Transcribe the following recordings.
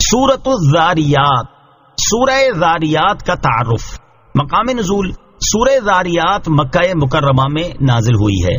سورۃ الذاریات، سورہ ذاریات کا تعارف۔ مقام نزول، سورہ ذاریات مکہ مکرمہ میں نازل ہوئی ہے۔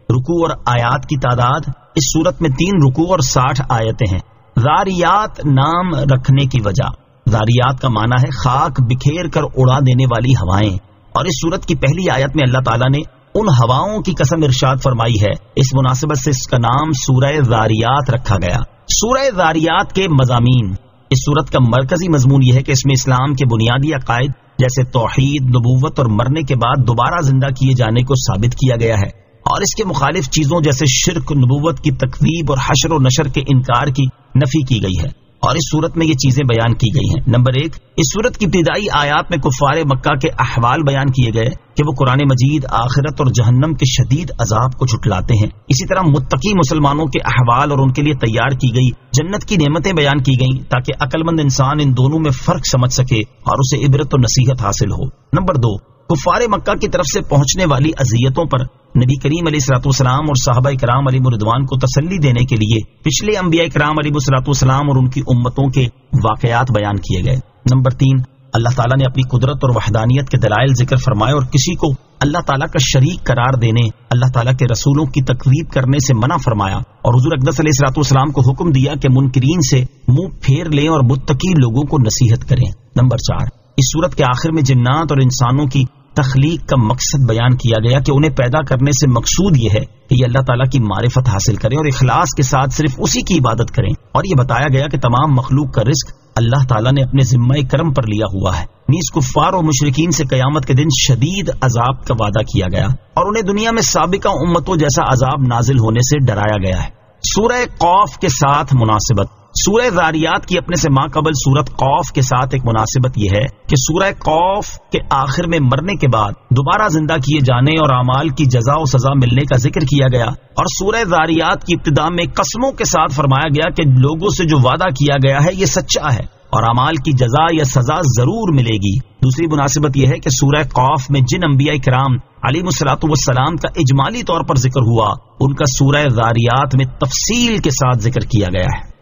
رکوع اور آیات کی تعداد، اس سورت میں 3 رکوع اور 60 آیتیں ہیں۔ ذاریات نام رکھنے کی وجہ، ذاریات کا معنی ہے خاک بکھیر کر اڑا دینے والی ہوائیں، اور اس سورت کی پہلی آیت میں اللہ تعالیٰ نے ان ہواؤں کی قسم ارشاد فرمائی ہے، اس مناسبت سے اس کا نام سورہ ذاریات رکھا گیا۔ سورہ ذاریات کے مضامین، اس سورت کا مرکزی مضمون یہ ہے کہ اس میں اسلام کے بنیادی عقائد جیسے توحید، نبوت اور مرنے کے بعد دوبارہ زندہ کیے جانے کو ثابت کیا گیا ہے، اور اس کے مخالف چیزوں جیسے شرک، نبوت کی تکذیب اور حشر و نشر کے انکار کی نفی کی گئی ہے، اور اس صورت میں یہ چیزیں بیان کی گئی ہیں۔ نمبر 1، اس صورت کی ابتدائی آیات میں کفار مکہ کے احوال بیان کیے گئے کہ وہ قرآن مجید آخرت اور جہنم کے شدید عذاب کو جھٹلاتے ہیں۔ اسی طرح متقی مسلمانوں کے احوال اور ان کے لیے تیار کی گئی جنت کی نعمتیں بیان کی گئیں تاکہ عقل مند انسان ان دونوں میں فرق سمجھ سکے اور اسے عبرت و نصیحت حاصل ہو۔ نمبر 2، کفار مکہ کی طرف سے پہنچنے والی اذیتوں پر نبی کریم علیہ الصلوۃ والسلام اور صحابہ کرام علیہ رضوان کو تسلی دینے کے لیے پچھلے انبیاء کرام علیہ الصلوۃ والسلام اور ان کی امتوں کے واقعات بیان کیے گئے۔ نمبر 3، اللہ تعالیٰ نے اپنی قدرت اور وحدانیت کے دلائل ذکر فرمائے اور کسی کو اللہ تعالیٰ کا شریک قرار دینے، اللہ تعالیٰ کے رسولوں کی تکذیب کرنے سے منع فرمایا، اور حضور اقدس علیہ الصلوۃ والسلام کو حکم دیا کہ منکرین سے منہ پھیر لیں اور متقی لوگوں کو نصیحت کریں۔ نمبر 4، اس سورت کے آخر میں جنات اور انسانوں کی تخلیق کا مقصد بیان کیا گیا کہ انہیں پیدا کرنے سے مقصود یہ ہے کہ یہ اللہ تعالیٰ کی معرفت حاصل کریں اور اخلاص کے ساتھ صرف اسی کی عبادت کریں، اور یہ بتایا گیا کہ تمام مخلوق کا رزق اللہ تعالیٰ نے اپنے ذمہ کرم پر لیا ہوا ہے۔ نیز کفار و مشرکین سے قیامت کے دن شدید عذاب کا وعدہ کیا گیا اور انہیں دنیا میں سابقہ امتوں جیسا عذاب نازل ہونے سے ڈرایا گیا ہے۔ سورہ قاف کے ساتھ مناسبت، سورہ ذاریات کی اپنے سے ماقبل سورت قاف کے ساتھ ایک مناسبت یہ ہے کہ سورہ قاف کے آخر میں مرنے کے بعد دوبارہ زندہ کیے جانے اور اعمال کی جزا و سزا ملنے کا ذکر کیا گیا، اور سورہ ذاریات کی ابتدا میں قسموں کے ساتھ فرمایا گیا کہ لوگوں سے جو وعدہ کیا گیا ہے یہ سچا ہے اور اعمال کی جزا یا سزا ضرور ملے گی۔ دوسری مناسبت یہ ہے کہ سورہ قاف میں جن انبیاء کرام علیہ الصلوۃ والسلام کا اجمالی طور پر ذکر ہوا، ان کا سورہ ذاریات میں تفصیل کے ساتھ ذکر کیا گیا ہے۔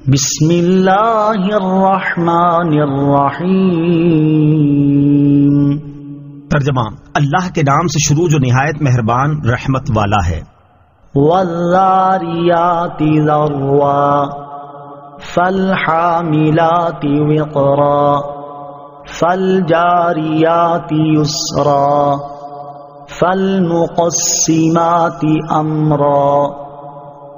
بسم اللہ الرحمن الرحیم۔ ترجمہ، اللہ کے نام سے شروع جو نہایت مہربان رحمت والا ہے۔ والذاریات ذروا فالحاملات وقرا فالجاریات یسرا فالمقسمات امرا۔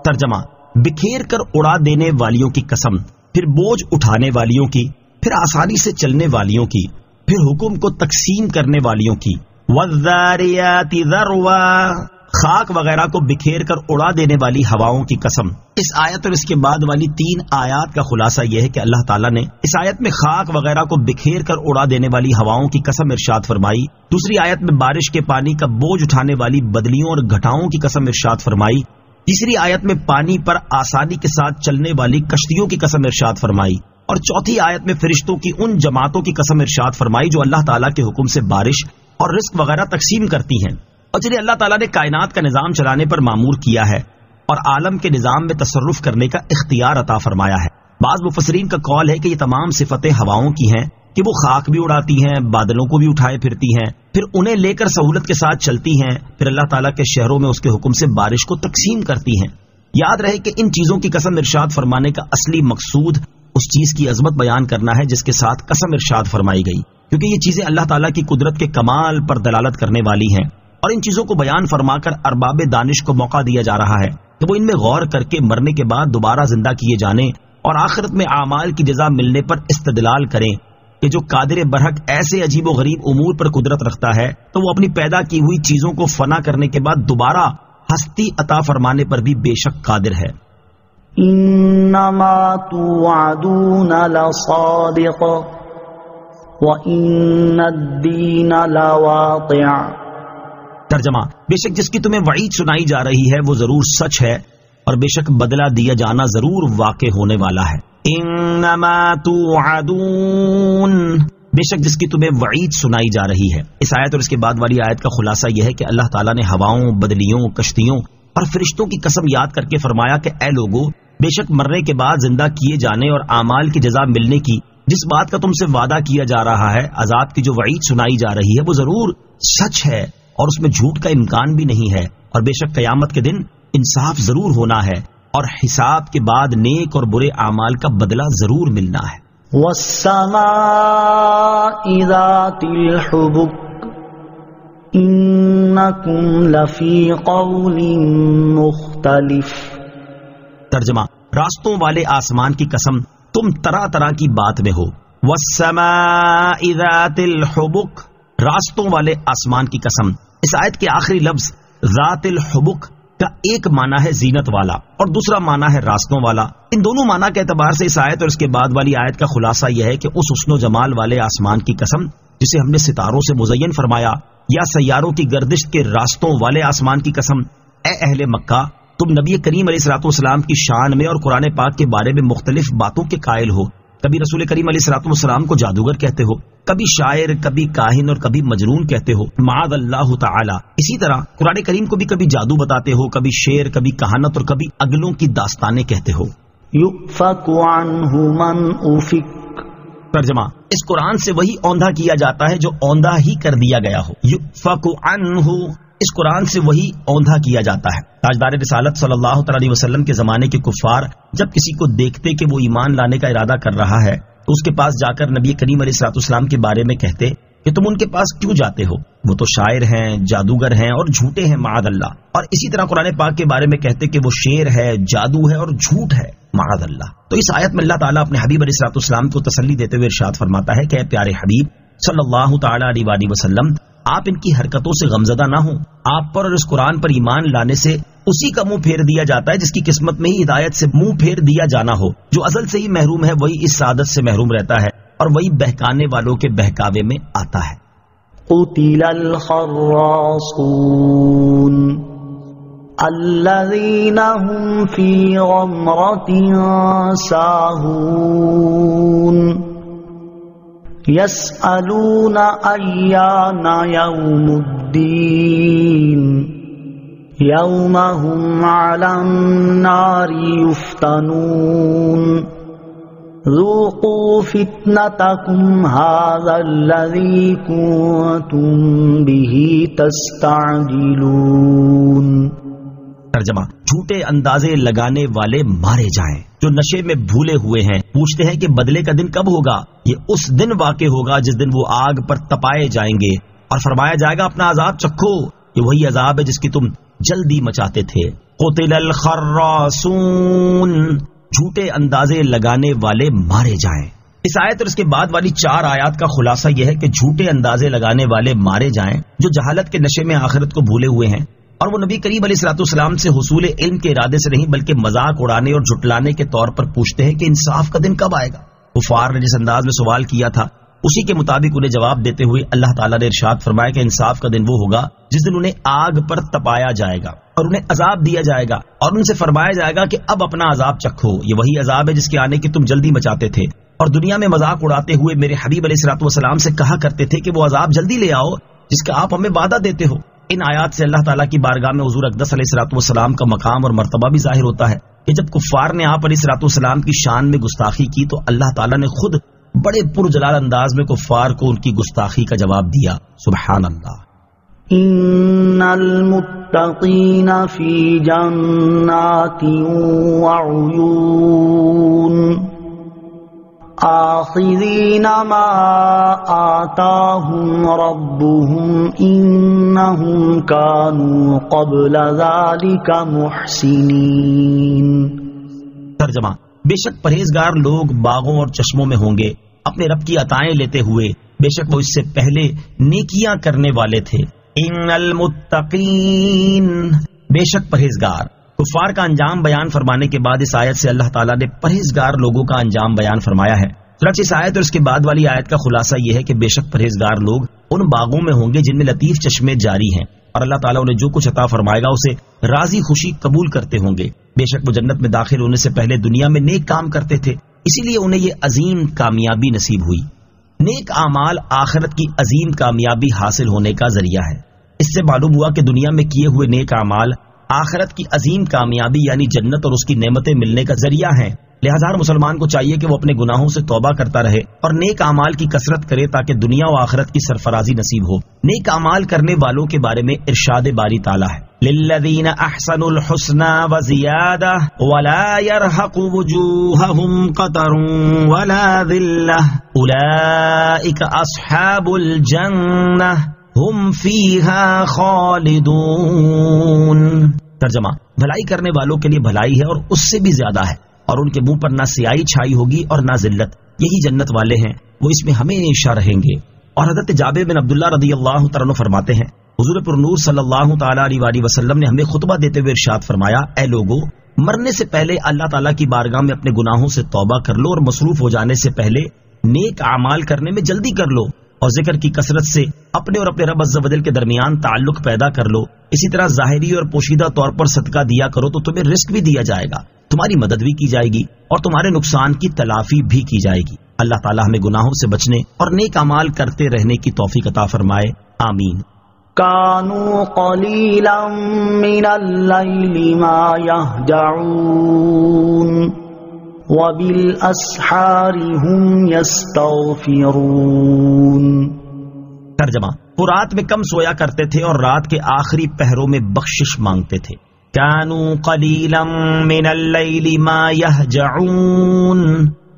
ترجمہ، بکھیر کر اڑا دینے والیوں کی قسم، پھر بوجھ اٹھانے والیوں کی، پھر آسانی سے چلنے والیوں کی، پھر حکم کو تقسیم کرنے والیوں کی۔ والذاریات ذروا، خاک وغیرہ کو بکھیر کر اڑا دینے والی ہواؤں کی قسم۔ اس آیت اور اس کے بعد والی 3 آیات کا خلاصہ یہ ہے کہ اللہ تعالیٰ نے اس آیت میں خاک وغیرہ کو بکھیر کر اڑا دینے والی ہواؤں کی قسم ارشاد فرمائی، دوسری آیت میں بارش کے پانی کا بوجھ اٹھانے والی بدلیوں اور گھٹاؤں کی قسم ارشاد فرمائی، تیسری آیت میں پانی پر آسانی کے ساتھ چلنے والی کشتیوں کی قسم ارشاد فرمائی، اور چوتھی آیت میں فرشتوں کی ان جماعتوں کی قسم ارشاد فرمائی جو اللہ تعالیٰ کے حکم سے بارش اور رزق وغیرہ تقسیم کرتی ہیں اور جنہیں اللہ تعالیٰ نے کائنات کا نظام چلانے پر مامور کیا ہے اور عالم کے نظام میں تصرف کرنے کا اختیار عطا فرمایا ہے۔ بعض مفسرین کا قول ہے کہ یہ تمام صفتیں ہواؤں کی ہیں کہ وہ خاک بھی اڑاتی ہیں، بادلوں کو بھی اٹھائے پھرتی ہیں، پھر انہیں لے کر سہولت کے ساتھ چلتی ہیں، پھر اللہ تعالیٰ کے شہروں میں اس کے حکم سے بارش کو تقسیم کرتی ہیں۔ یاد رہے کہ ان چیزوں کی قسم ارشاد فرمانے کا اصلی مقصود اس چیز کی عظمت بیان کرنا ہے جس کے ساتھ قسم ارشاد فرمائی گئی، کیونکہ یہ چیزیں اللہ تعالیٰ کی قدرت کے کمال پر دلالت کرنے والی ہیں، اور ان چیزوں کو بیان فرما کر ارباب دانش کو موقع دیا جا رہا ہے کہ وہ ان میں غور کر کے مرنے کے بعد دوبارہ زندہ کیے جانے اور آخرت میں اعمال کی جزا ملنے پر استدلال کریں کہ جو قادر برحق ایسے عجیب و غریب امور پر قدرت رکھتا ہے تو وہ اپنی پیدا کی ہوئی چیزوں کو فنا کرنے کے بعد دوبارہ ہستی عطا فرمانے پر بھی بے شک قادر ہے۔ انما توعدون لصادق وان الدین لواقع۔ ترجمہ، بے شک جس کی تمہیں وعید سنائی جا رہی ہے وہ ضرور سچ ہے اور بے شک بدلہ دیا جانا ضرور واقع ہونے والا ہے۔ انما توعدون، بے شک جس کی تمہیں وعید سنائی جا رہی ہے۔ اس آیت اور اس کے بعد والی آیت کا خلاصہ یہ ہے کہ اللہ تعالیٰ نے ہواؤں، بدلیوں، کشتیوں اور فرشتوں کی قسم یاد کر کے فرمایا کہ اے لوگو، بے شک مرنے کے بعد زندہ کیے جانے اور اعمال کی جزا ملنے کی جس بات کا تم سے وعدہ کیا جا رہا ہے، عذاب کی جو وعید سنائی جا رہی ہے، وہ ضرور سچ ہے اور اس میں جھوٹ کا امکان بھی نہیں ہے، اور بے شک قیامت کے دن انصاف ضرور ہونا ہے اور حساب کے بعد نیک اور برے اعمال کا بدلہ ضرور ملنا ہے۔ والسماء ذات الحبك انکم لفی قول مختلف۔ ترجمہ، راستوں والے آسمان کی قسم تم طرح طرح کی بات میں ہو۔ والسماء ذات الحبک، راستوں والے آسمان کی قسم۔ اس آیت کے آخری لفظ ذات الحبک کا ایک معنی ہے زینت والا اور دوسرا معنی ہے راستوں والا۔ ان دونوں معنی کے اعتبار سے اس آیت اور اس کے بعد والی آیت کا خلاصہ یہ ہے کہ اس حسن و جمال والے آسمان کی قسم جسے ہم نے ستاروں سے مزین فرمایا، یا سیاروں کی گردش کے راستوں والے آسمان کی قسم۔ اے اہل مکہ، تم نبی کریم علیہ الصلوۃ والسلام کی شان میں اور قرآن پاک کے بارے میں مختلف باتوں کے قائل ہو۔ کبھی رسول کریم علیہ الصلوۃ والسلام کو جادوگر کہتے ہو، کبھی شاعر، کبھی کاہن اور کبھی مجنون کہتے ہو، معاذ اللہ تعالی۔ اسی طرح قرآن کریم کو بھی کبھی جادو بتاتے ہو، کبھی شعر، کبھی کہانت اور کبھی اگلوں کی داستانیں کہتے ہو۔ یؤفک عنہ من افک۔ ترجمہ، اس قرآن سے وہی اوندھا کیا جاتا ہے جو اوندھا ہی کر دیا گیا ہو۔ یؤفک عنہ، اس قرآن سے وہی اوندھا کیا جاتا ہے۔ تاجدار رسالت صلی اللہ تعالی علیہ وسلم کے زمانے کے کفار جب کسی کو دیکھتے کہ وہ ایمان لانے کا ارادہ کر رہا ہے تو اس کے پاس جا کر نبی کریم علیہ الصلوۃ والسلام کے بارے میں کہتے کہ تم ان کے پاس کیوں جاتے ہو، وہ تو شاعر ہیں، جادوگر ہیں اور جھوٹے ہیں معاذ اللہ۔ اور اسی طرح قرآن پاک کے بارے میں کہتے کہ وہ شعر ہے، جادو ہے اور جھوٹ ہے معاذ اللہ۔ تو اس آیت میں اللہ تعالیٰ اپنے حبیب علیہ الصلوۃ والسلام کو تسلی دیتے ہوئے ارشاد فرماتا ہے کہ اے پیارے حبیب صلی اللہ تعالی علیہ وآلہ وسلم، آپ ان کی حرکتوں سے غمزدہ نہ ہوں۔ آپ پر اور اس قرآن پر ایمان لانے سے اسی کا منہ پھیر دیا جاتا ہے جس کی قسمت میں ہی ہدایت سے منہ پھیر دیا جانا ہو۔ جو ازل سے ہی محروم ہے وہی اس سعادت سے محروم رہتا ہے اور وہی بہکانے والوں کے بہکاوے میں آتا ہے۔ قتل الخراصون الذین هم فی غمرۃ ساہون یسألون ایان یوم الدین یوم هم علی النار یفتنون ذوقوا فتنتکم ھذا الذی کنتم بہ تستعجلون۔ ترجمہ، جھوٹے اندازے لگانے والے مارے جائیں جو نشے میں بھولے ہوئے ہیں، پوچھتے ہیں کہ بدلے کا دن کب ہوگا؟ یہ اس دن واقع ہوگا جس دن وہ آگ پر تپائے جائیں گے اور فرمایا جائے گا اپنا عذاب چکھو، یہ وہی عذاب ہے جس کی تم جلدی مچاتے تھے۔ قتل الخراصون، جھوٹے اندازے لگانے والے مارے جائیں۔ اس آیت اور اس کے بعد والی 4 آیات کا خلاصہ یہ ہے کہ جھوٹے اندازے لگانے والے مارے جائیں جو جہالت کے نشے میں آخرت کو بھولے ہوئے ہیں اور وہ نبی کریم علیہ الصلوۃ والسلام سے حصول علم کے ارادے سے نہیں بلکہ مذاق اڑانے اور جھٹلانے کے طور پر پوچھتے ہیں کہ انصاف کا دن کب آئے گا۔ کفار نے جس انداز میں سوال کیا تھا اسی کے مطابق انہیں جواب دیتے ہوئے اللہ تعالیٰ نے ارشاد فرمایا کہ انصاف کا دن وہ ہوگا جس دن انہیں آگ پر تپایا جائے گا اور انہیں عذاب دیا جائے گا اور ان سے فرمایا جائے گا کہ اب اپنا عذاب چکھو، یہ وہی عذاب ہے جس کے آنے کی تم جلدی مچاتے تھے اور دنیا میں مذاق اڑاتے ہوئے میرے حبیب علیہ الصلوۃ والسلام سے کہا کرتے تھے کہ وہ عذاب جلدی لے آؤ جس کا آپ ہمیں وعدہ دیتے ہو۔ ان آیات سے اللہ تعالیٰ کی بارگاہ میں حضور اقدس علیہ الصلوۃ والسلام کا مقام اور مرتبہ بھی ظاہر ہوتا ہے کہ جب کفار نے آپ علیہ الصلوۃ والسلام کی شان میں گستاخی کی تو اللہ تعالیٰ نے خود بڑے پرجلال انداز میں کفار کو ان کی گستاخی کا جواب دیا۔ سبحان اللہ۔ ان المتقین فی جنات وعیون آخذین ما آتاہم ربهم انہم کانوا قبل ذلک محسنین۔ ترجمہ، بے شک پرہیزگار لوگ باغوں اور چشموں میں ہوں گے اپنے رب کی عطائیں لیتے ہوئے، بے شک وہ اس سے پہلے نیکیاں کرنے والے تھے۔ ان المتقین، بے شک پرہیزگار۔ کفار کا انجام بیان فرمانے کے بعد اس آیت سے اللہ تعالیٰ نے پرہیزگار لوگوں کا انجام بیان فرمایا ہے۔ چنانچہ اس آیت اور اس کے بعد والی آیت کا خلاصہ یہ ہے کہ بے شک پرہیزگار لوگ ان باغوں میں ہوں گے جن میں لطیف چشمے جاری ہیں اور اللہ تعالیٰ انہیں جو کچھ عطا فرمائے گا اسے راضی خوشی قبول کرتے ہوں گے۔ بے شک وہ جنت میں داخل ہونے سے پہلے دنیا میں نیک کام کرتے تھے، اسی لیے انہیں یہ عظیم کامیابی نصیب ہوئی۔ نیک اعمال آخرت کی عظیم کامیابی حاصل ہونے کا ذریعہ ہے۔ اس سے معلوم ہوا کہ دنیا میں کیے ہوئے نیک اعمال آخرت کی عظیم کامیابی یعنی جنت اور اس کی نعمتیں ملنے کا ذریعہ ہیں۔ لہذا ہر مسلمان کو چاہیے کہ وہ اپنے گناہوں سے توبہ کرتا رہے اور نیک اعمال کی کثرت کرے تاکہ دنیا و آخرت کی سرفرازی نصیب ہو۔ نیک اعمال کرنے والوں کے بارے میں ارشاد باری تعالیٰ ہے، للذین احسنوا الحسنى وزیادہ ولا يرهق وجوہہم قتر ولا ذلہ اولئک اصحاب الجنہ ہم فیہا خالدون۔ ترجمہ، بھلائی کرنے والوں کے لیے بھلائی ہے اور اس سے بھی زیادہ ہے، اور ان کے منہ پر نہ سیاہی چھائی ہوگی اور نہ ذلت، یہی جنت والے ہیں، وہ اس میں ہمیشہ رہیں گے۔ اور حضرت جابر بن عبداللہ رضی اللہ تعالیٰ عنہ فرماتے ہیں، حضور پر نور صلی اللہ تعالیٰ علیہ وآلہ وسلم نے ہمیں خطبہ دیتے ہوئے ارشاد فرمایا، اے لوگو، مرنے سے پہلے اللہ تعالیٰ کی بارگاہ میں اپنے گناہوں سے توبہ کر لو اور مصروف ہو جانے سے پہلے نیک اعمال کرنے میں جلدی کر لو، اور ذکر کی کثرت سے اپنے اور اپنے رب عز و جل کے درمیان تعلق پیدا کر لو۔ اسی طرح ظاہری اور پوشیدہ طور پر صدقہ دیا کرو تو تمہیں رزق بھی دیا جائے گا، تمہاری مدد بھی کی جائے گی اور تمہارے نقصان کی تلافی بھی کی جائے گی۔ اللہ تعالی ہمیں گناہوں سے بچنے اور نیک اعمال کرتے رہنے کی توفیق عطا فرمائے، آمین۔ كانوا قليلا من الليل ما يهجعون وبالأسحار هم يستغفرون۔ ترجمہ، وہ رات میں کم سویا کرتے تھے اور رات کے آخری پہروں میں بخشش مانگتے تھے۔ كانوا قليلا من الليل ما يهجعون،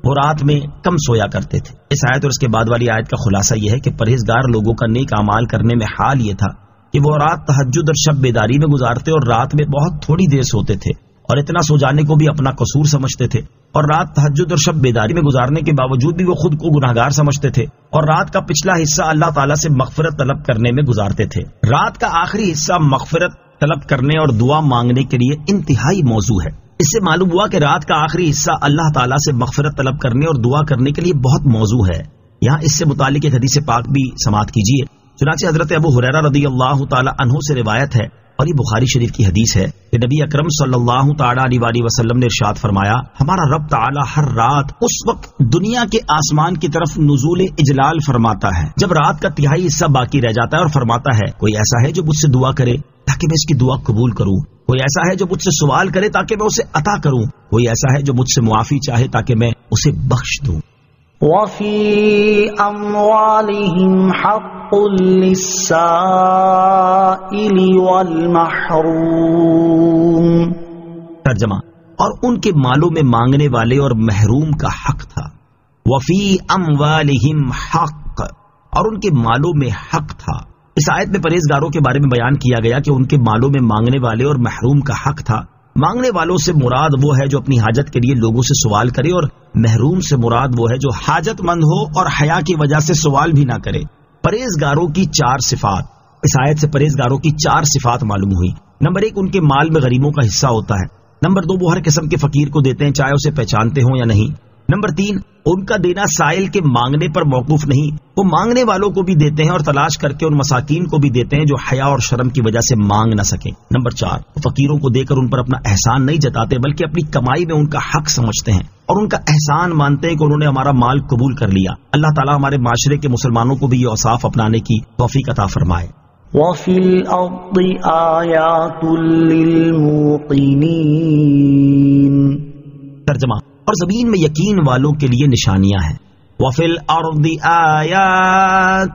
وہ رات میں کم سویا کرتے تھے۔ اس آیت اور اس کے بعد والی آیت کا خلاصہ یہ ہے کہ پرہیزگار لوگوں کا نیک اعمال کرنے میں حال یہ تھا کہ وہ رات تہجد اور شب بیداری میں گزارتے اور رات میں بہت تھوڑی دیر سوتے تھے، اور اتنا سو جانے کو بھی اپنا قصور سمجھتے تھے، اور رات تہجد اور شب بیداری میں گزارنے کے باوجود بھی وہ خود کو گناہگار سمجھتے تھے، اور رات کا پچھلا حصہ اللہ تعالیٰ سے مغفرت طلب کرنے میں گزارتے تھے۔ رات کا آخری حصہ مغفرت طلب کرنے اور دعا مانگنے کے لیے انتہائی موزوں ہے۔ اس سے معلوم ہوا کہ رات کا آخری حصہ اللہ تعالیٰ سے مغفرت طلب کرنے اور دعا کرنے کے لیے بہت موزوں ہے۔ یہاں اس سے متعلق ایک حدیث پاک بھی سماعت کیجیے۔ چنانچہ حضرت ابو ہریرہ رضی اللہ تعالی عنہ سے روایت ہے، اور یہ بخاری شریف کی حدیث ہے کہ نبی اکرم صلی اللہ تعالی علیہ وسلم نے ارشاد فرمایا، ہمارا رب تعالی ہر رات اس وقت دنیا کے آسمان کی طرف نزول اجلال فرماتا ہے جب رات کا تہائی حصہ باقی رہ جاتا ہے، اور فرماتا ہے، کوئی ایسا ہے جو مجھ سے دعا کرے تاکہ میں اس کی دعا قبول کروں، کوئی ایسا ہے جو مجھ سے سوال کرے تاکہ میں اسے عطا کروں، کوئی ایسا ہے جو مجھ سے معافی چاہے تاکہ میں اسے بخش دوں۔ وفی اموالہم حق للسائل والمحروم۔ ترجمہ، اور ان کے مالوں میں مانگنے والے اور محروم کا حق تھا۔ وفی اموالہم حق، اور ان کے مالوں میں حق تھا۔ اس آیت میں پرہیزگاروں کے بارے میں بیان کیا گیا کہ ان کے مالوں میں مانگنے والے اور محروم کا حق تھا۔ مانگنے والوں سے مراد وہ ہے جو اپنی حاجت کے لیے لوگوں سے سوال کرے، اور محروم سے مراد وہ ہے جو حاجت مند ہو اور حیا کی وجہ سے سوال بھی نہ کرے۔ پرہیزگاروں کی 4 صفات، اس آیت سے پرہیزگاروں کی 4 صفات معلوم ہوئی۔ نمبر 1، ان کے مال میں غریبوں کا حصہ ہوتا ہے۔ نمبر 2، وہ ہر قسم کے فقیر کو دیتے ہیں چاہے اسے پہچانتے ہوں یا نہیں۔ نمبر 3، ان کا دینا سائل کے مانگنے پر موقوف نہیں، وہ مانگنے والوں کو بھی دیتے ہیں اور تلاش کر کے ان مساکین کو بھی دیتے ہیں جو حیا اور شرم کی وجہ سے مانگ نہ سکیں۔ نمبر 4، وہ فقیروں کو دے کر ان پر اپنا احسان نہیں جتاتے بلکہ اپنی کمائی میں ان کا حق سمجھتے ہیں اور ان کا احسان مانتے ہیں کہ انہوں نے ہمارا مال قبول کر لیا۔ اللہ تعالیٰ ہمارے معاشرے کے مسلمانوں کو بھی یہ اوصاف اپنانے کی توفیق عطا فرمائے۔ وَفِي الْأَرْضِ آيَاتٌ لِّلْمُوقِنِينَ۔ ترجمہ، اور زمین میں یقین والوں کے لیے نشانیاں ہیں۔ وَفِي الْأَرْضِ آیات،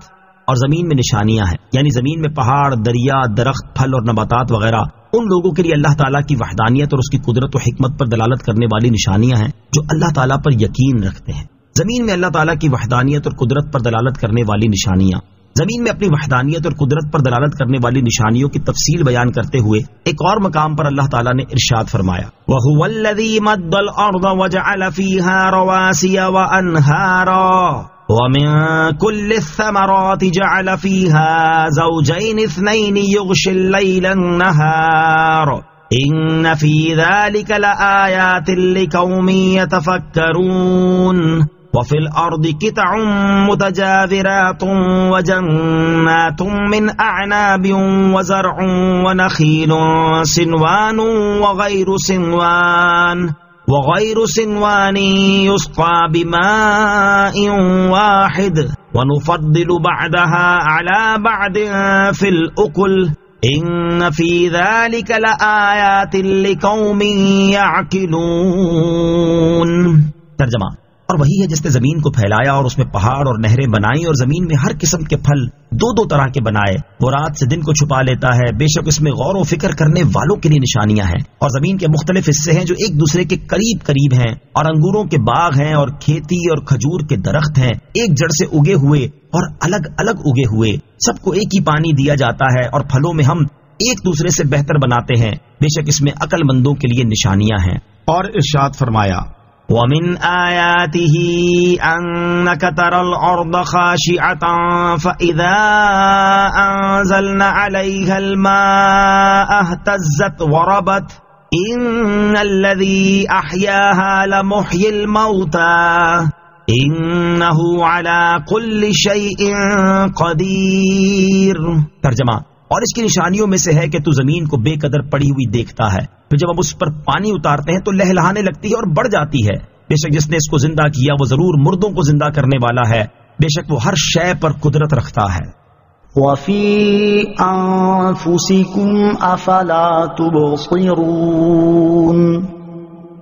اور زمین میں نشانیاں ہیں، یعنی زمین میں پہاڑ، دریا، درخت، پھل اور نباتات وغیرہ ان لوگوں کے لیے اللہ تعالیٰ کی وحدانیت اور اس کی قدرت و حکمت پر دلالت کرنے والی نشانیاں ہیں جو اللہ تعالیٰ پر یقین رکھتے ہیں۔ زمین میں اللہ تعالیٰ کی وحدانیت اور قدرت پر دلالت کرنے والی نشانیاں۔ زمین میں اپنی وحدانیت اور قدرت پر دلالت کرنے والی نشانیوں کی تفصیل بیان کرتے ہوئے ایک اور مقام پر اللہ تعالیٰ نے ارشاد فرمایا، وَهُوَ الَّذِي مَدَّ الْأَرْضَ وَجَعَلَ فِيهَا رَوَاسِيَ وَأَنْهَارًا وَمِن كُلِّ الثَّمَرَاتِ جَعَلَ فِيهَا زَوْجَيْنِ اثْنَيْنِ يُغْشِي اللَّيْلَ النَّهَارَ إِنَّ فِي ذَلِكَ لَآيَاتٍ لِقَوْمٍ يَتَفَكَّرُونَ وَفِي الْأَرْضِ قِطَعٌ مُتَجَاوِرَاتٌ وَجَنَّاتٌ مِّنْ أَعْنَابٍ وَزَرْعٌ وَنَخِيلٌ صِنْوَانٌ وَغَيْرُ صِنْوَانٍ يُسْقَىٰ بِمَاءٍ وَاحِدٍ وَنُفَضِّلُ بَعْضَهَا عَلَىٰ بَعْضٍ فِي الْأُكُلِ ان فی ذلک لآیات لقوم یعقلون۔ ترجمہ، اور وہی ہے جس نے زمین کو پھیلایا اور اس میں پہاڑ اور نہریں بنائی اور زمین میں ہر قسم کے پھل دو دو طرح کے بنائے، وہ رات سے دن کو چھپا لیتا ہے، بے شک اس میں غور و فکر کرنے والوں کے لیے نشانیاں ہیں۔ اور زمین کے مختلف حصے ہیں جو ایک دوسرے کے قریب قریب ہیں، اور انگوروں کے باغ ہیں اور کھیتی اور کھجور کے درخت ہیں، ایک جڑ سے اگے ہوئے اور الگ الگ اگے ہوئے، سب کو ایک ہی پانی دیا جاتا ہے، اور پھلوں میں ہم ایک دوسرے سے بہتر بناتے ہیں، بے شک اس میں عقل مندوں کے لیے نشانیاں ہیں۔ اور ارشاد فرمایا، وَمِنْ آيَاتِهِ أَنَّكَ تَرَى الْأَرْضَ خَاشِعَةً فَإِذَا أَنزَلْنَا عَلَيْهَا الْمَاءَ اهْتَزَّتْ وَرَبَتْ إِنَّ الَّذِي أَحْيَاهَا لَمُحْيِي الْمَوْتَى إِنَّهُ عَلَى كُلِّ شَيْءٍ قَدِيرٌ۔ ترجمہ، اور اس کی نشانیوں میں سے ہے کہ تو زمین کو بے قدر پڑی ہوئی دیکھتا ہے، پھر جب ہم اس پر پانی اتارتے ہیں تو لہلہانے لگتی ہے اور بڑھ جاتی ہے، بے شک جس نے اس کو زندہ کیا وہ ضرور مردوں کو زندہ کرنے والا ہے، بے شک وہ ہر شے پر قدرت رکھتا ہے۔ وَفِي أَنفُسِكُمْ أَفَلَا تُبْصِرُونَ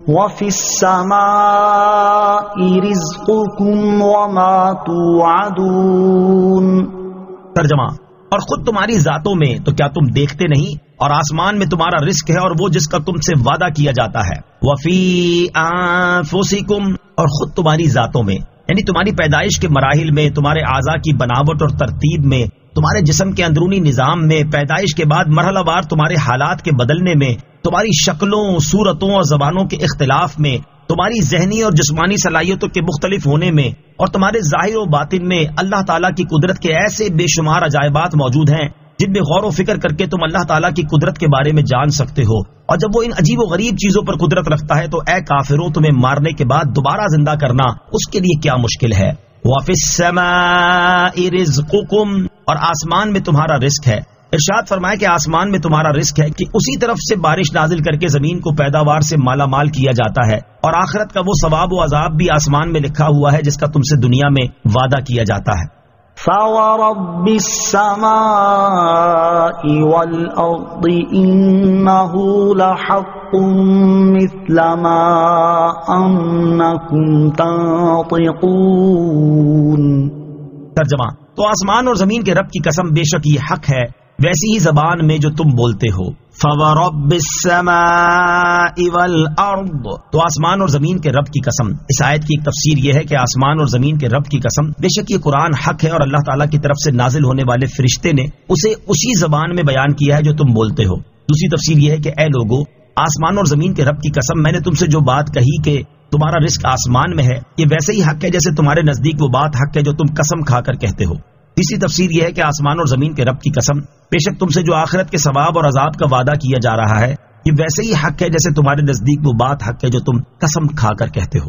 وَفِي السَّمَاءِ رِزْقُكُمْ وَمَا تُوعَدُونَ۔ ترجمہ، اور خود تمہاری ذاتوں میں تو کیا تم دیکھتے نہیں، اور آسمان میں تمہارا رزق ہے اور وہ جس کا تم سے وعدہ کیا جاتا ہے۔ وفی انفسکم، اور خود تمہاری ذاتوں میں، یعنی تمہاری پیدائش کے مراحل میں، تمہارے اعضاء کی بناوٹ اور ترتیب میں، تمہارے جسم کے اندرونی نظام میں، پیدائش کے بعد مرحلہ وار تمہارے حالات کے بدلنے میں، تمہاری شکلوں، صورتوں اور زبانوں کے اختلاف میں، تمہاری ذہنی اور جسمانی صلاحیتوں کے مختلف ہونے میں، اور تمہارے ظاہر و باطن میں اللہ تعالیٰ کی قدرت کے ایسے بے شمار عجائبات موجود ہیں جن میں غور و فکر کر کے تم اللہ تعالیٰ کی قدرت کے بارے میں جان سکتے ہو۔ اور جب وہ ان عجیب و غریب چیزوں پر قدرت رکھتا ہے تو اے کافروں، تمہیں مارنے کے بعد دوبارہ زندہ کرنا اس کے لیے کیا مشکل ہے۔ وَفِي السَّمَاءِ رِزْقُكُمْ، اور آسمان میں تمہارا رزق ہے۔ ارشاد فرمایا کہ آسمان میں تمہارا رزق ہے کہ اسی طرف سے بارش نازل کر کے زمین کو پیداوار سے مالا مال کیا جاتا ہے، اور آخرت کا وہ ثواب و عذاب بھی آسمان میں لکھا ہوا ہے جس کا تم سے دنیا میں وعدہ کیا جاتا ہے۔ فَوَرَبِّ السَّمَاءِ وَالْأَرْضِ إِنَّهُ لَحَقٌّ مِثْلَ مَا أَنَّكُمْ تَنطِقُونَ۔ ترجمہ، تو آسمان اور زمین کے رب کی قسم، بے شک یہ حق ہے ویسی ہی زبان میں جو تم بولتے ہو۔ فَوَرَبِّ السَّمَاءِ وَالْأَرْضِ، تو آسمان اور زمین کے رب کی قسم۔ اس آیت کی ایک تفسیر یہ ہے کہ آسمان اور زمین کے رب کی قسم، بے شک یہ قرآن حق ہے اور اللہ تعالیٰ کی طرف سے نازل ہونے والے فرشتے نے اسے اسی زبان میں بیان کیا ہے جو تم بولتے ہو۔ دوسری تفسیر یہ ہے کہ اے لوگو، آسمان اور زمین کے رب کی قسم، میں نے تم سے جو بات کہی کہ تمہارا رزق آسمان میں ہے، یہ ویسے ہی حق ہے جیسے تمہارے نزدیک وہ بات حق ہے جو تم قسم کھا کر کہتے ہو۔ تیسری تفسیر یہ ہے کہ آسمان اور زمین کے رب کی قسم، بے شک تم سے جو آخرت کے ثواب اور عذاب کا وعدہ کیا جا رہا ہے یہ ویسے ہی حق ہے جیسے تمہارے نزدیک وہ بات حق ہے جو تم قسم کھا کر کہتے ہو۔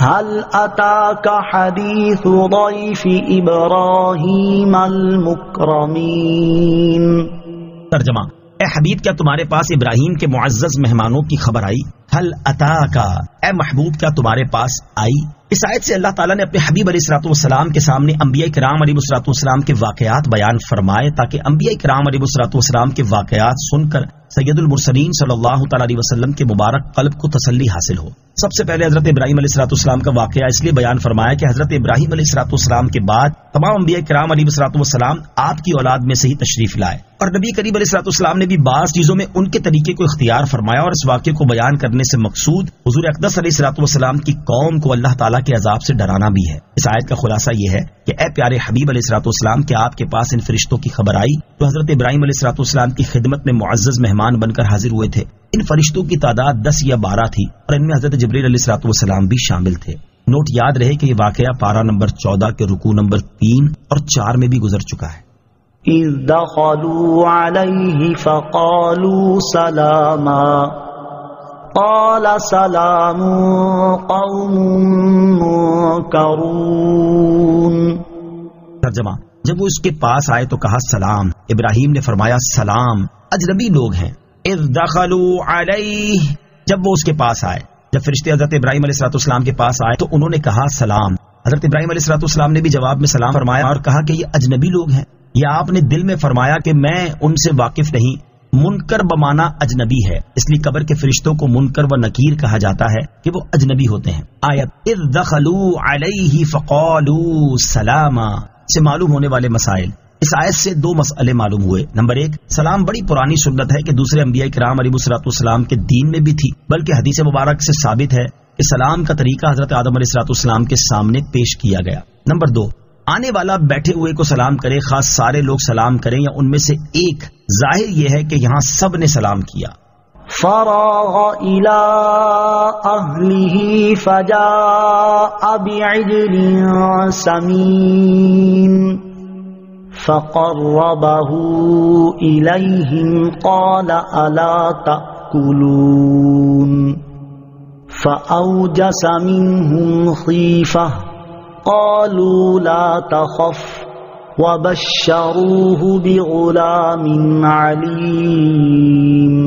هل أتاك حديث ضيف إبراهيم المكرمين۔ ترجمہ، اے حبیب، کیا تمہارے پاس ابراہیم کے معزز مہمانوں کی خبر آئی؟ حل اتاکا، اے محبوب کیا تمہارے پاس آئی؟ اس آیت سے اللہ تعالیٰ نے اپنے حبیب علیہ الصلوۃ والسلام کے سامنے انبیاء کرام علیہ الصلوۃ والسلام کے واقعات بیان فرمائے تاکہ انبیاء کرام علیہ الصلوۃ والسلام کے واقعات سن کر سید المرسلین صلی اللہ تعالیٰ علیہ وسلم کے مبارک قلب کو تسلی حاصل ہو۔ سب سے پہلے حضرت ابراہیم علیہ الصلوۃ والسلام کا واقعہ اس لیے بیان فرمایا کہ حضرت ابراہیم علیہ الصلوۃ والسلام کے بعد تمام انبیاء کرام علیہ الصلوۃ والسلام آپ کی اولاد میں سے ہی تشریف لائے، اور نبی کریم علیہ الصلوۃ والسلام نے بھی بعض چیزوں میں ان کے طریقے کو اختیار فرمایا، اور اس واقعے کو بیان کرنے سے مقصود حضور اقدس علیہ الصلوۃ والسلام کی قوم کو اللہ تعالیٰ کے عذاب سے ڈرانا بھی ہے۔ اس آیت کا خلاصہ یہ ہے کہ اے پیارے حبیب علیہ الصلوۃ والسلام، کیا آپ کے پاس ان فرشتوں کی خبر آئی جو حضرت ابراہیم علیہ الصلوۃ والسلام کی خدمت میں معزز مہمان بن کر حاضر ہوئے تھے؟ ان فرشتوں کی تعداد 10 یا 12 تھی، اور ان میں حضرت جبریل علیہ الصلوۃ والسلام بھی شامل تھے۔ نوٹ یاد رہے کہ یہ واقعہ پارہ نمبر 14 کے رکوع نمبر 3 اور 4 میں بھی گزر چکا ہے۔ إذ دخلوا عليه فقالوا سلاما قال سلام قوم منكرون۔ ترجمہ، جب وہ اس کے پاس آئے تو کہا سلام، ابراہیم نے فرمایا سلام، اجنبی لوگ ہیں۔ اذ دخلوا علیہ، جب وہ اس کے پاس آئے، جب فرشتے حضرت ابراہیم علیہ الصلوۃ والسلام کے پاس آئے تو انہوں نے کہا سلام۔ حضرت ابراہیم علیہ الصلوۃ والسلام نے بھی جواب میں سلام فرمایا اور کہا کہ یہ اجنبی لوگ ہیں۔ یا آپ نے دل میں فرمایا کہ میں ان سے واقف نہیں؟ منکر بمانا اجنبی ہے، اس لیے قبر کے فرشتوں کو منکر و نکیر کہا جاتا ہے کہ وہ اجنبی ہوتے ہیں۔ آیت اذ دخلوا علیہ فقالوا سلاما سے معلوم ہونے والے مسائل۔ اس آیت سے دو مسئلے معلوم ہوئے۔ نمبر ایک، سلام بڑی پرانی سنت ہے کہ دوسرے انبیاء کرام علیہ الصلوۃ والسلام کے دین میں بھی تھی، بلکہ حدیث مبارک سے ثابت ہے کہ سلام کا طریقہ حضرت آدم علیہ الصلوۃ والسلام کے سامنے پیش کیا گیا۔ نمبر دو، آنے والا بیٹھے ہوئے کو سلام کرے، خاص سارے لوگ سلام کریں یا ان میں سے ایک، ظاہر یہ ہے کہ یہاں سب نے سلام کیا۔ فراغ إلى أهله فجاء بعجل سمين فقربه إليهم قال ألا تأكلون فأوجس منهم خيفة قالوا لا تخف وبشروه بغلام عليم۔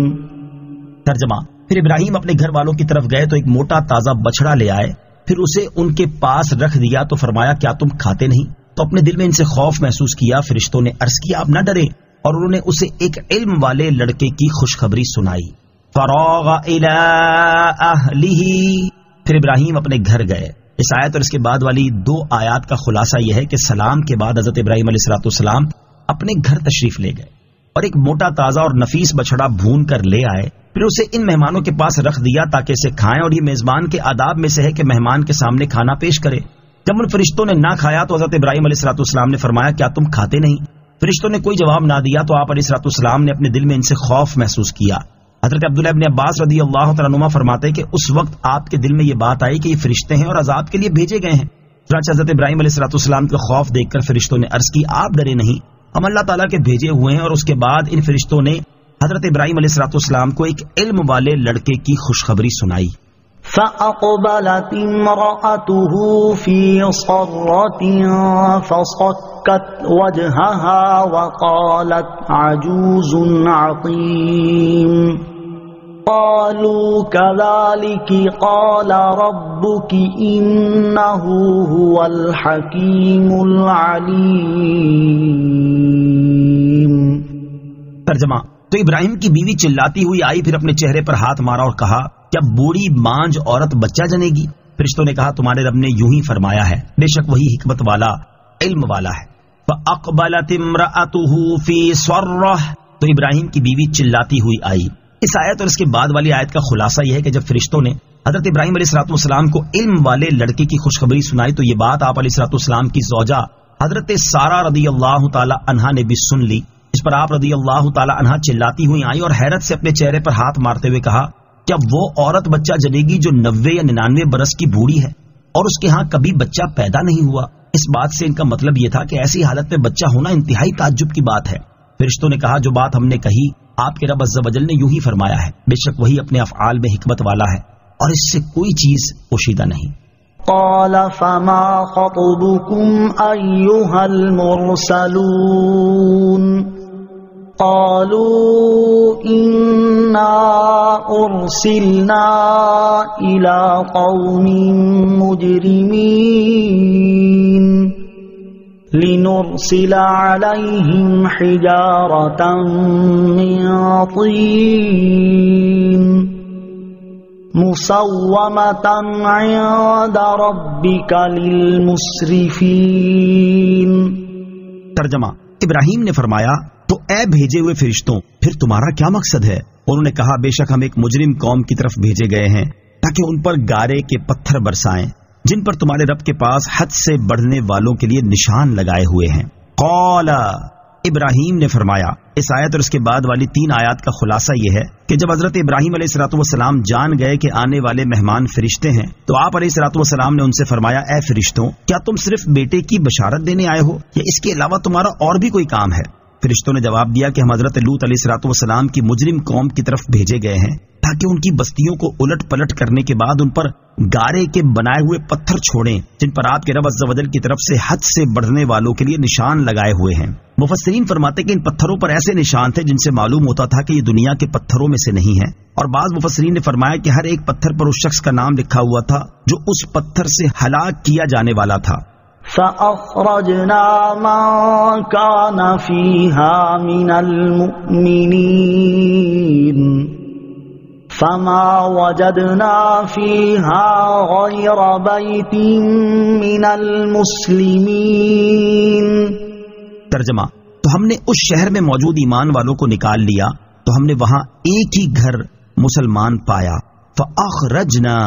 ترجمہ، پھر ابراہیم اپنے گھر والوں کی طرف گئے تو ایک موٹا تازہ بچڑا لے آئے، پھر اسے ان کے پاس رکھ دیا تو فرمایا کیا تم کھاتے نہیں؟ تو اپنے دل میں ان سے خوف محسوس کیا۔ فرشتوں نے عرض کیا آپ نہ ڈریں، اور انہوں نے اسے ایک علم والے لڑکے کی خوشخبری سنائی۔ فراغ الی اہلہ، پھر ابراہیم اپنے گھر گئے۔ اس آیت اور اس کے بعد والی دو آیات کا خلاصہ یہ ہے کہ سلام کے بعد حضرت ابراہیم علیہ الصلوۃ والسلام اپنے گھر تشریف لے گئے اور ایک موٹا تازہ اور نفیس بچڑا بھون کر لے آئے، پھر اسے ان مہمانوں کے پاس رکھ دیا تاکہ اسے کھائیں، اور یہ میزبان کے آداب میں سے ہے کہ مہمان کے سامنے کھانا پیش کرے۔ جب ان فرشتوں نے نہ کھایا تو حضرت ابراہیم علیہ الصلوۃ والسلام نے فرمایا کیا تم کھاتے نہیں؟ فرشتوں نے کوئی جواب نہ دیا تو آپ علیہ الصلوۃ والسلام نے اپنے دل میں ان سے خوف محسوس کیا۔ حضرت عبداللہ ابن عباس رضی اللہ تعالیٰ عنہما فرماتے کہ اس وقت آپ کے دل میں یہ بات آئی کہ یہ فرشتے ہیں اور عذاب کے لیے بھیجے گئے ہیں۔ چنانچہ حضرت ابراہیم علیہ الصلوۃ والسلام کا خوف دیکھ کر فرشتوں نے عرض کی آپ ڈرے نہیں، ہم اللہ تعالیٰ کے بھیجے ہوئے ہیں۔ اور اس کے بعد ان فرشتوں نے حضرت ابراہیم علیہ الصلوۃ والسلام کو ایک علم والے لڑکے کی خوشخبری سنائی۔ فأقبلت امرأته في صرة فصكت وجهها وقالت عجوز عقيم قالوا كذلك قال ربك إنه هو الحكيم العليم۔ ترجمہ، تو ابراہیم کی بیوی چلاتی ہوئی آئی، پھر اپنے چہرے پر ہاتھ مارا اور کہا کیا بوڑھی مانج عورت بچہ جنے گی؟ فرشتوں نے کہا تمہارے رب نے یوں ہی فرمایا ہے، بے شک وہی حکمت والا علم والا ہے۔ فَأَقْبَلَتِ امْرَأَتُهُ فِي صَرَّةٍ، تو ابراہیم کی بیوی چلاتی ہوئی آئی۔ اس آیت اور اس کے بعد والی آیت کا خلاصہ یہ ہے کہ جب فرشتوں نے حضرت ابراہیم علیہ الصلوۃ والسلام کو علم والے لڑکے کی خوشخبری سنائی تو یہ بات آپ علیہ الصلوۃ والسلام کی زوجہ حضرت سارہ رضی اللہ تعالی عنہا نے بھی سن لی۔ اس پر آپ رضی اللہ تعالی عنہا چلاتی ہوئی آئی اور حیرت سے اپنے چہرے پر ہاتھ مارتے ہوئے کہا کیا وہ عورت بچہ جنے گی جو 90 یا 99 برس کی بوڑھی ہے اور اس کے ہاں کبھی بچہ پیدا نہیں ہوا؟ اس بات سے ان کا مطلب یہ تھا کہ ایسی حالت میں بچہ ہونا انتہائی تعجب کی بات ہے۔ فرشتوں نے کہا جو بات ہم نے کہی آپ کے رب عز و جل نے یوں ہی فرمایا ہے، بے شک وہی اپنے افعال میں حکمت والا ہے اور اس سے کوئی چیز پوشیدہ نہیں۔ قال فما خطبكم أيها المرسلون قالوا إنا أرسلنا إلى قوم مجرمين لنرسل عليهم حجارة من طين مسومة عند ربك للمسرفين۔ ترجمہ، ابراہیم نے فرمایا تو اے بھیجے ہوئے فرشتوں پھر تمہارا کیا مقصد ہے؟ انہوں نے کہا بے شک ہم ایک مجرم قوم کی طرف بھیجے گئے ہیں تاکہ ان پر گارے کے پتھر برسائیں جن پر تمہارے رب کے پاس حد سے بڑھنے والوں کے لیے نشان لگائے ہوئے ہیں۔ قال، ابراہیم نے فرمایا۔ اس آیت اور اس کے بعد والی 3 آیات کا خلاصہ یہ ہے کہ جب حضرت ابراہیم علیہ الصلوۃ والسلام جان گئے کہ آنے والے مہمان فرشتے ہیں تو آپ علیہ الصلوۃ والسلام نے ان سے فرمایا اے فرشتوں کیا تم صرف بیٹے کی بشارت دینے آئے ہو یا اس کے علاوہ تمہارا اور بھی کوئی کام ہے؟ فرشتوں نے جواب دیا کہ ہم حضرت لوط علیہ الصلوۃ والسلام کی مجرم قوم کی طرف بھیجے گئے ہیں تاکہ ان کی بستیوں کو الٹ پلٹ کرنے کے بعد ان پر گارے کے بنائے ہوئے پتھر چھوڑیں جن پر آپ کے رب عز و جل کی طرف سے حد سے بڑھنے والوں کے لیے نشان لگائے ہوئے ہیں۔ مفسرین فرماتے کہ ان پتھروں پر ایسے نشان تھے جن سے معلوم ہوتا تھا کہ یہ دنیا کے پتھروں میں سے نہیں ہے، اور بعض مفسرین نے فرمایا کہ ہر ایک پتھر پر اس شخص کا نام لکھا ہوا تھا جو اس پتھر سے ہلاک کیا جانے والا تھا۔ فأخرجنا من كان فيها من المؤمنين فما وجدنا فيها غير بيت من المسلمين. ترجمہ: تو ہم نے اس شہر میں موجود ایمان والوں کو نکال لیا تو ہم نے وہاں ایک ہی گھر مسلمان پایا. فاخرجنا،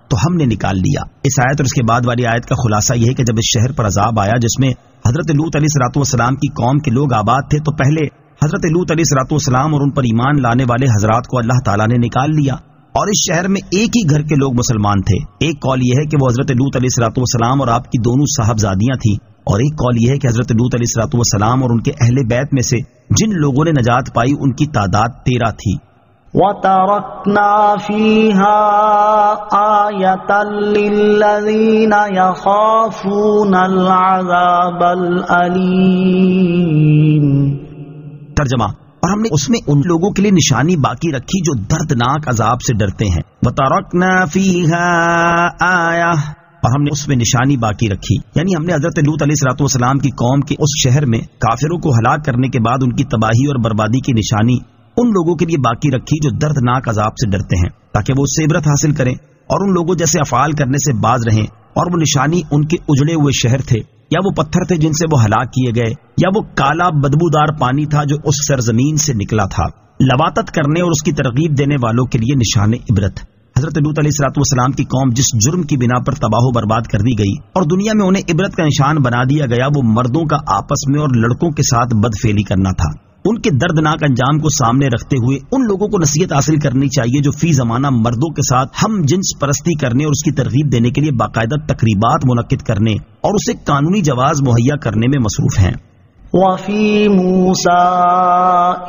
تو ہم نے نکال لیا. اس آیت اور اس کے بعد والی آیت کا خلاصہ یہ ہے کہ جب اس شہر پر عذاب آیا جس میں حضرت لوط علیہ الصلوۃ والسلام کی قوم کے لوگ آباد تھے، تو پہلے حضرت لوط علیہ الصلوۃ والسلام اور ان پر ایمان لانے والے حضرات کو اللہ تعالیٰ نے نکال لیا، اور اس شہر میں ایک ہی گھر کے لوگ مسلمان تھے. ایک قول یہ ہے کہ وہ حضرت لوط علیہ الصلوۃ والسلام اور آپ کی دونوں صاحبزادیاں تھیں، اور ایک قول یہ ہے کہ حضرت لوط علیہ الصلوۃ والسلام اور ان کے اہل بیت میں سے جن لوگوں نے نجات پائی ان کی تعداد 13 تھی. وَتَرَكْنَا فِيهَا آيَةً لِّلَّذِينَ يَخَافُونَ الْعَذَابَ الْأَلِيمَ. ترجمہ: اور ہم نے اس میں ان لوگوں کے لیے نشانی باقی رکھی جو دردناک عذاب سے ڈرتے ہیں. وَتَرَكْنَا فِيهَا آيَةً، اور ہم نے اس میں نشانی باقی رکھی، یعنی ہم نے حضرت لوط علیہ الصلوۃ والسلام کی قوم کے اس شہر میں کافروں کو ہلاک کرنے کے بعد ان کی تباہی اور بربادی کی نشانی ان لوگوں کے لیے باقی رکھی جو دردناک عذاب سے ڈرتے ہیں، تاکہ وہ اس سے عبرت حاصل کریں اور ان لوگوں جیسے افعال کرنے سے باز رہیں. اور وہ نشانی ان کے اجڑے ہوئے شہر تھے، یا وہ پتھر تھے جن سے وہ ہلاک کیے گئے، یا وہ کالا بدبودار پانی تھا جو اس سرزمین سے نکلا تھا. لواطت کرنے اور اس کی ترغیب دینے والوں کے لیے نشان عبرت. حضرت لوط علیہ الصلوۃ والسلام کی قوم جس جرم کی بنا پر تباہ و برباد کر دی گئی اور دنیا میں انہیں عبرت کا نشان بنا دیا گیا، وہ مردوں کا آپس میں اور لڑکوں کے ساتھ بدفعلی کرنا تھا. ان کے دردناک انجام کو سامنے رکھتے ہوئے ان لوگوں کو نصیحت حاصل کرنی چاہیے جو فی زمانہ مردوں کے ساتھ ہم جنس پرستی کرنے اور اس کی ترغیب دینے کے لیے باقاعدہ تقریبات منعقد کرنے اور اسے قانونی جواز مہیا کرنے میں مصروف ہیں. وَفِي مُوسَىٰ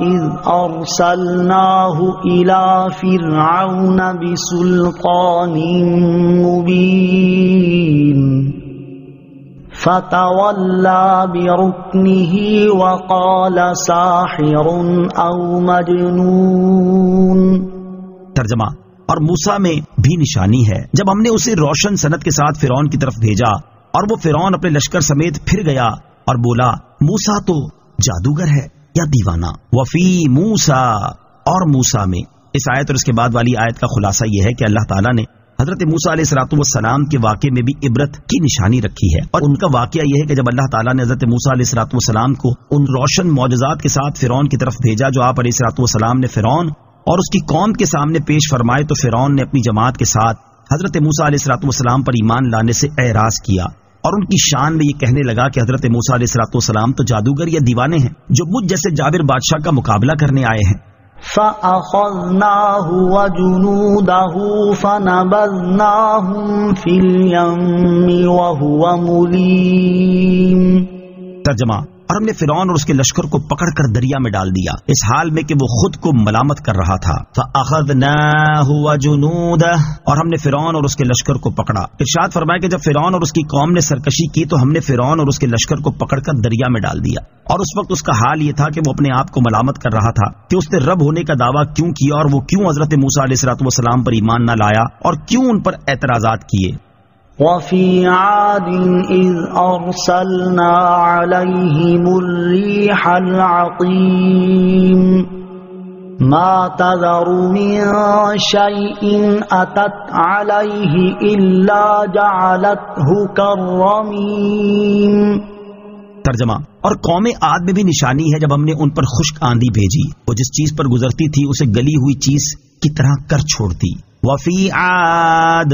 إِذْ أَرْسَلْنَاهُ إِلَىٰ فِرْعَوْنَ بِسُلْطَانٍ مُّبِينٍ فَتَوَلَّىٰ بِرُكْنِهِ وَقَالَ سَاحِرٌ أَوْ مَجْنُونٌ. ترجمہ: اور موسیٰ میں بھی نشانی ہے جب ہم نے اسے روشن سند کے ساتھ فرعون کی طرف بھیجا اور وہ فرعون اپنے لشکر سمیت پھر گیا اور بولا موسیٰ تو جادوگر ہے یا دیوانہ. وفی موسیٰ، اور موسیٰ میں. اس آیت اور اس کے بعد والی آیت کا خلاصہ یہ ہے کہ اللہ تعالیٰ نے حضرت موسیٰ علیہ الصلوۃ والسلام کے واقعے میں بھی عبرت کی نشانی رکھی ہے، اور ان کا واقعہ یہ ہے کہ جب اللہ تعالیٰ نے حضرت موسیٰ علیہ الصلوۃ والسلام کو ان روشن معجزات کے ساتھ فرعون کی طرف بھیجا جو آپ علیہ الصلوۃ والسلام نے فرعون اور اس کی قوم کے سامنے پیش فرمائے، تو فرعون نے اپنی جماعت کے ساتھ حضرت موسیٰ علیہ الصلوۃ والسلام پر ایمان لانے سے اعراض کیا اور ان کی شان میں یہ کہنے لگا کہ حضرت موسیٰ علیہ الصلوۃ والسلام تو جادوگر یا دیوانے ہیں جو مجھ جیسے جابر بادشاہ کا مقابلہ کرنے آئے ہیں. فَأَخَذْنَاهُ وَجُنُودَهُ فَنَبَذْنَاهُمْ فِي الْيَمِّ وَهُوَ مُلِيمٌ. ترجمہ: اور ہم نے فرعون اور اس کے لشکر کو پکڑ کر دریا میں ڈال دیا اس حال میں کہ وہ خود کو ملامت کر رہا تھا. فَأَخَذْنَاهُ وَجُنُودَهُ، اور ہم نے فرعون اور اس کے لشکر کو پکڑا. ارشاد فرمایا کہ جب فرعون اور اس کی قوم نے سرکشی کی تو ہم نے فرعون اور اس کے لشکر کو پکڑ کر دریا میں ڈال دیا، اور اس وقت اس کا حال یہ تھا کہ وہ اپنے آپ کو ملامت کر رہا تھا کہ اس نے رب ہونے کا دعویٰ کیوں کیا اور وہ کیوں حضرت موسیٰ علیہ الصلوۃ والسلام پر ایمان نہ لایا اور کیوں ان پر اعتراضات کیے. وَفِي عَادٍ إِذْ أَرْسَلْنَا عَلَيْهِمُ الرِّيحَ الْعَقِيمَ مَا تَذَرُ مِن شَيْءٍ أَتَتْ عَلَيْهِ إِلَّا جَعَلَتْهُ كَالرَّمِيمِ. ترجمہ: اور قوم عاد میں بھی نشانی ہے جب ہم نے ان پر خشک آندھی بھیجی، وہ جس چیز پر گزرتی تھی اسے گلی ہوئی چیز کی طرح کر چھوڑتی. وفی عاد،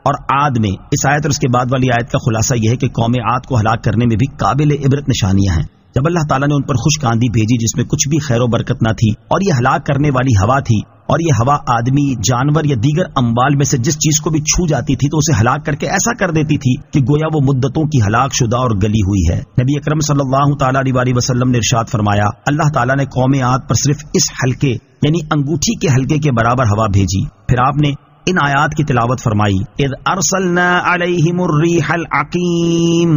اور عاد میں. اس آیت اور اس کے بعد والی آیت کا خلاصہ یہ ہے کہ قوم عاد کو ہلاک کرنے میں بھی قابل عبرت نشانیاں ہیں. جب اللہ تعالیٰ نے ان پر خشک آندھی بھیجی جس میں کچھ بھی خیر و برکت نہ تھی اور یہ ہلاک کرنے والی ہوا تھی، اور یہ ہوا آدمی، جانور یا دیگر اموال میں سے جس چیز کو بھی چھو جاتی تھی تو اسے ہلاک کر کے ایسا کر دیتی تھی کہ گویا وہ مدتوں کی ہلاک شدہ اور گلی ہوئی ہے. نبی اکرم صلی اللہ تعالیٰ علیہ وسلم نے ارشاد فرمایا اللہ تعالیٰ نے قوم عاد پر صرف اس حلقے یعنی انگوٹھی کے حلقے کے برابر ہوا بھیجی. پھر آپ نے ان آیات کی تلاوت فرمائی اذ ارسلنا علیہم الریح العقیم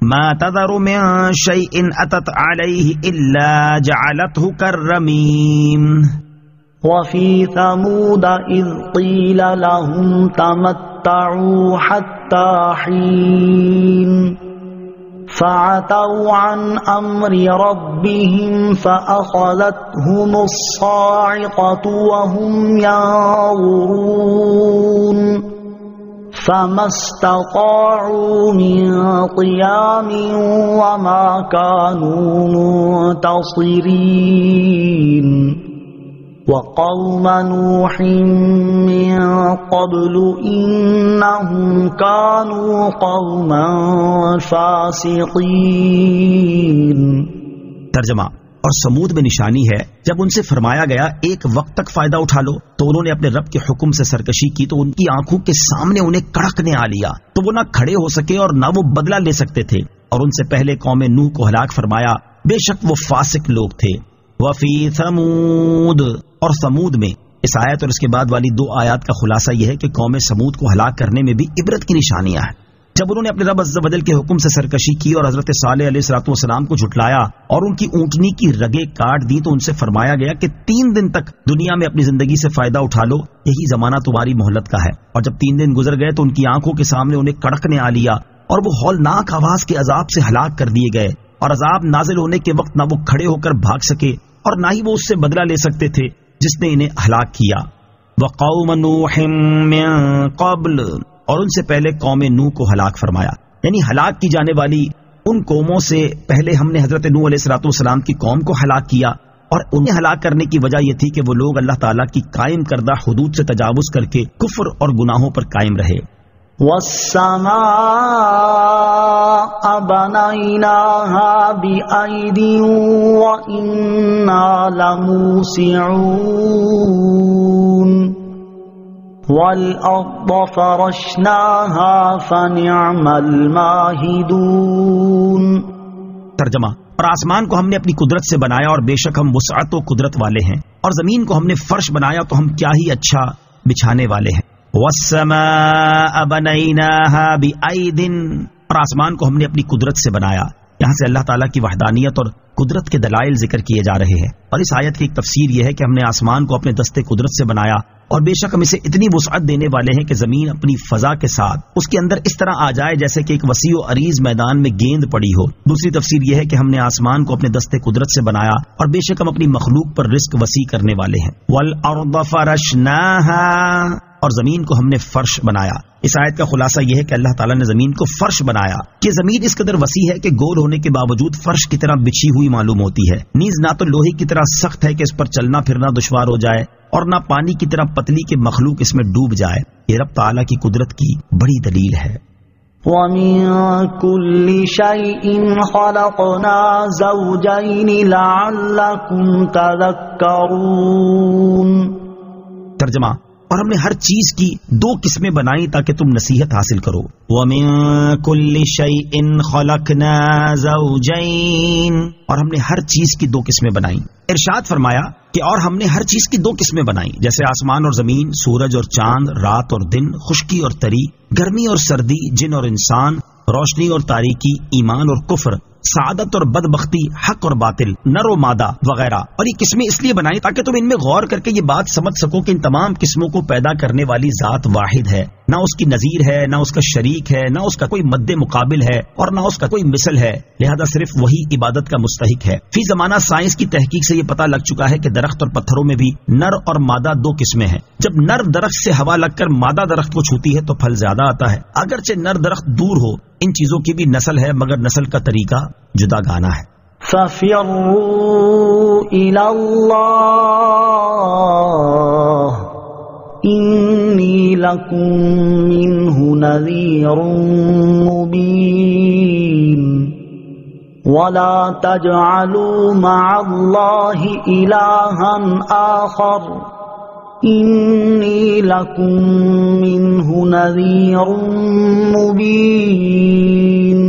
ما تذر من شیء اتت علیہ الا جعلته كالرمیم. وَفِي ثَمُودَ إِذْ قِيلَ لَهُمْ تَمَتَّعُوا حَتَّى حِينٍ فعتوا عن أمر ربهم فأخذتهم الصاعقة وهم ينظرون فما استطاعوا من قيام وما كانوا منتصرين وقوم نوح من قبل إنهم كانوا قوما فاسقين. ترجمہ: اور سمود میں نشانی ہے جب ان سے فرمایا گیا ایک وقت تک فائدہ اٹھا لو تو انہوں نے اپنے رب کے حکم سے سرکشی کی تو ان کی آنکھوں کے سامنے انہیں کڑکنے آ لیا تو وہ نہ کھڑے ہو سکے اور نہ وہ بدلہ لے سکتے تھے. اور ان سے پہلے قوم نوح کو ہلاک فرمایا، بے شک وہ فاسق لوگ تھے. وفی ثمود، اور سمود میں. اس آیت اور اس کے بعد والی 2 آیات کا خلاصہ یہ ہے کہ قوم سمود کو ہلاک کرنے میں بھی عبرت کی نشانیاں ہیں. جب انہوں نے اپنے رب عز و جل کے حکم سے سرکشی کی اور حضرت صالح علیہ السلام کو جھٹلایا اور ان کی اونٹنی کی رگیں کاٹ دی تو ان سے فرمایا گیا کہ 3 دن تک دنیا میں اپنی زندگی سے فائدہ اٹھا لو، یہی زمانہ تمہاری مہلت کا ہے. اور جب 3 دن گزر گئے تو ان کی آنکھوں کے سامنے انہیں کڑکنے آ لیا اور وہ ہولناک آواز کے عذاب سے ہلاک کر دیے گئے. اور عذاب نازل ہونے کے وقت نہ وہ کھڑے ہو کر بھاگ سکے اور نہ ہی وہ اس سے بدلہ لے سکتے تھے جس نے انہیں ہلاک کیا. وقوم نوح من قبل، اور ان سے پہلے قوم نوح کو ہلاک فرمایا، یعنی ہلاک کی جانے والی ان قوموں سے پہلے ہم نے حضرت نوح علیہ السلام کی قوم کو ہلاک کیا. اور انہیں ہلاک کرنے کی وجہ یہ تھی کہ وہ لوگ اللہ تعالیٰ کی قائم کردہ حدود سے تجاوز کر کے کفر اور گناہوں پر قائم رہے. والسماء بنيناها بأيد وإنا لموسعون والأرض فرشناها فنعم الماهدون. ترجمہ: اور آسمان کو ہم نے اپنی قدرت سے بنایا اور بے شک ہم وسعت و قدرت والے ہیں، اور زمین کو ہم نے فرش بنایا تو ہم کیا ہی اچھا بچھانے والے ہیں. وَالسَّمَاءَ بَنَيْنَاهَا بِأَيْدٍ، اور آسمان کو ہم نے اپنی قدرت سے بنایا. یہاں سے اللہ تعالیٰ کی وحدانیت اور قدرت کے دلائل ذکر کیے جا رہے ہیں. اور اس آیت کی ایک تفسیر یہ ہے کہ ہم نے آسمان کو اپنے دستے قدرت سے بنایا اور بے شک ہم اسے اتنی وسعت دینے والے ہیں کہ زمین اپنی فضا کے ساتھ اس کے اندر اس طرح آ جائے جیسے کہ ایک وسیع و عریض میدان میں گیند پڑی ہو. دوسری تفسیر یہ ہے کہ ہم نے آسمان کو اپنے دستے قدرت سے بنایا اور بے شک ہم اپنی مخلوق پر رزق وسیع کرنے والے ہیں. وَالْأَرْضَ فَرَشْنَاهَا، اور زمین کو ہم نے فرش بنایا. اس آیت کا خلاصہ یہ ہے کہ اللہ تعالیٰ نے زمین کو فرش بنایا کہ زمین اس قدر وسیع ہے کہ گول ہونے کے باوجود فرش کی طرح بچھی ہوئی معلوم ہوتی ہے. نیز نہ تو لوہے کی طرح سخت ہے کہ اس پر چلنا پھرنا دشوار ہو جائے اور نہ پانی کی طرح پتلی کہ مخلوق اس میں ڈوب جائے. یہ رب تعالیٰ کی قدرت کی بڑی دلیل ہے. وَمِن كُلِّ شَيْءٍ خَلَقْنَا زَوْجَيْنِ لَعَلَّكُمْ تَذَكَّرُونَ. ترجمہ: اور ہم نے ہر چیز کی 2 قسمیں بنائی تاکہ تم نصیحت حاصل کرو. وَمِن كُلِّ شَيْءٍ خَلَقْنَا زَوْجَيْنِ، اور ہم نے ہر چیز کی 2 قسمیں بنائی. ارشاد فرمایا کہ اور ہم نے ہر چیز کی 2 قسمیں بنائی، جیسے آسمان اور زمین، سورج اور چاند، رات اور دن، خشکی اور تری، گرمی اور سردی، جن اور انسان، روشنی اور تاریکی، ایمان اور کفر، سعادت اور بدبختی، حق اور باطل، نر و مادہ وغیرہ. اور یہ قسمیں اس لیے بنائی تاکہ تم ان میں غور کر کے یہ بات سمجھ سکو کہ ان تمام قسموں کو پیدا کرنے والی ذات واحد ہے، نہ اس کی نظیر ہے، نہ اس کا شریک ہے، نہ اس کا کوئی مد مقابل ہے اور نہ اس کا کوئی مثل ہے، لہذا صرف وہی عبادت کا مستحق ہے. فی زمانہ سائنس کی تحقیق سے یہ پتہ لگ چکا ہے کہ درخت اور پتھروں میں بھی نر اور مادہ 2 قسمیں ہیں. جب نر درخت سے ہوا لگ کر مادہ درخت کو چھوتی ہے تو پھل زیادہ آتا ہے. اگرچہ نر درخت دور ہو، ان چیزوں کی بھی نسل ہے مگر نسل کا طریقہ جدا گانا ہے. فَفِرُّوا إِلَى اللَّهِ إِنِّي لَكُمْ مِنْهُ نَذِيرٌ مُبِينٌ وَلَا تَجْعَلُوا مَعَ اللَّهِ إِلَٰهًا آخَرَ إِنِّي لَكُمْ مِنْهُ نَذِيرٌ مُبِينٌ.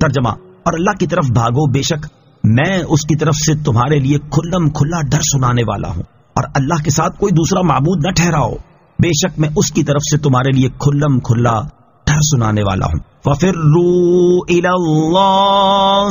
ترجمہ: اور اللہ کی طرف بھاگو، بے شک میں اس کی طرف سے تمہارے لیے کھلم کھلا ڈر سنانے والا ہوں، اور اللہ کے ساتھ کوئی دوسرا معبود نہ ٹھہراؤ، بے شک میں اس کی طرف سے تمہارے لیے کھلم کھلا ڈر سنانے والا ہوں. فَفِرُّوا إِلَى اللَّهِ،